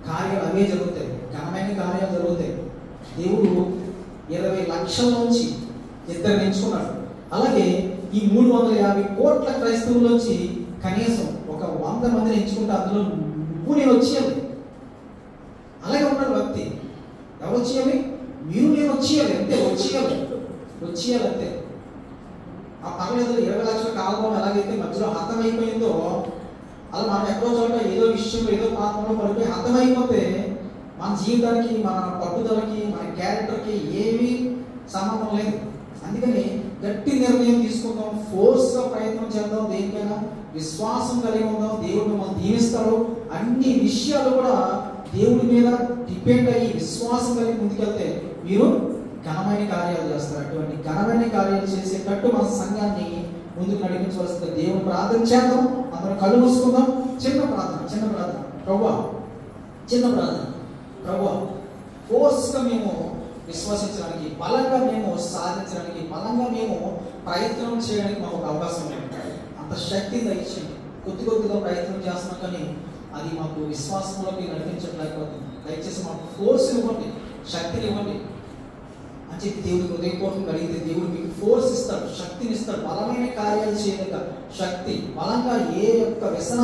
కార్యాలు అవే జరుగుతాయి, ఘనమైన కార్యాలు జరుగుతాయి. దేవుడు 20 లక్షల నుంచి ఇద్దరు ఎంచుకున్నాడు. అలాగే ఈ 350 కోట్ల క్రైస్తవుల్లోంచి కనీసం ఒక 100 మందిని ఎంచుకుంటే అందులో నువ్వు నేను వచ్చేయాలి. అలాగే ఉన్నాడు వ్యక్తి. ఎవరు వచ్చేయాలి? మీరు నేను వచ్చేయాలి, అంతే. వచ్చేయాలి అంతే. ఆ పర్లేదు 20 లక్షల కాలం ఎలాగైతే మధ్యలో హతమైపోయిందో అలా మనం ఎక్కడో చోట ఏదో విషయంలో ఏదో పాత్రలో పడిపోయి హతమైపోతే మన జీవితానికి, మన పట్టుదలకి, మన క్యారెక్టర్కి ఏమీ సంబంధం లేదు. అందుకని గట్టి నిర్ణయం తీసుకుందాం, ఫోర్స్గా ప్రయత్నం చేద్దాం, దేనికైనా విశ్వాసం కలిగి ఉందాం. దేవుడు మిమ్మల్ని దీవిస్తాడు. అన్ని విషయాలు కూడా దేవుడి మీద డిపెండ్ అయ్యి విశ్వాసం కలిగి ముందుకెళ్తే మీరు ఘనమైన కార్యాలు చేస్తారు. అటువంటి ఘనమైన కార్యాలు చేసేటట్టు మన సంఘాన్ని ముందుకు నడిపించవలసింది. దేవుడు ప్రార్థన చేద్దాం. అందరం కళ్ళు మూసుకుందాం. చిన్న ప్రార్థన ప్రభువా, చిన్న ప్రార్థన. ప్రభువా, ఫోర్స్గా మేము విశ్వసించడానికి, బలంగా మేము సాధించడానికి, బలంగా మేము ప్రయత్నం చేయడానికి మాకు ఒక అవకాశం ఉంది. అంత శక్తి దయచేయండి. కొద్దిగా ప్రయత్నం చేస్తున్నాం కానీ అది మాకు విశ్వాసంలోకి నడిపించట్లేకపోతుంది. దయచేసి మాకు ఫోర్స్ ఇవ్వండి, శక్తిని ఇవ్వండి అని చెప్పి దేవుడికి హృదయపూర్వకంగా అడిగితే దేవుడు మీకు ఫోర్స్ ఇస్తాడు, శక్తిని ఇస్తాడు. బలమైన కార్యాలు చేయలేక శక్తి, బలంగా ఏ యొక్క వ్యసన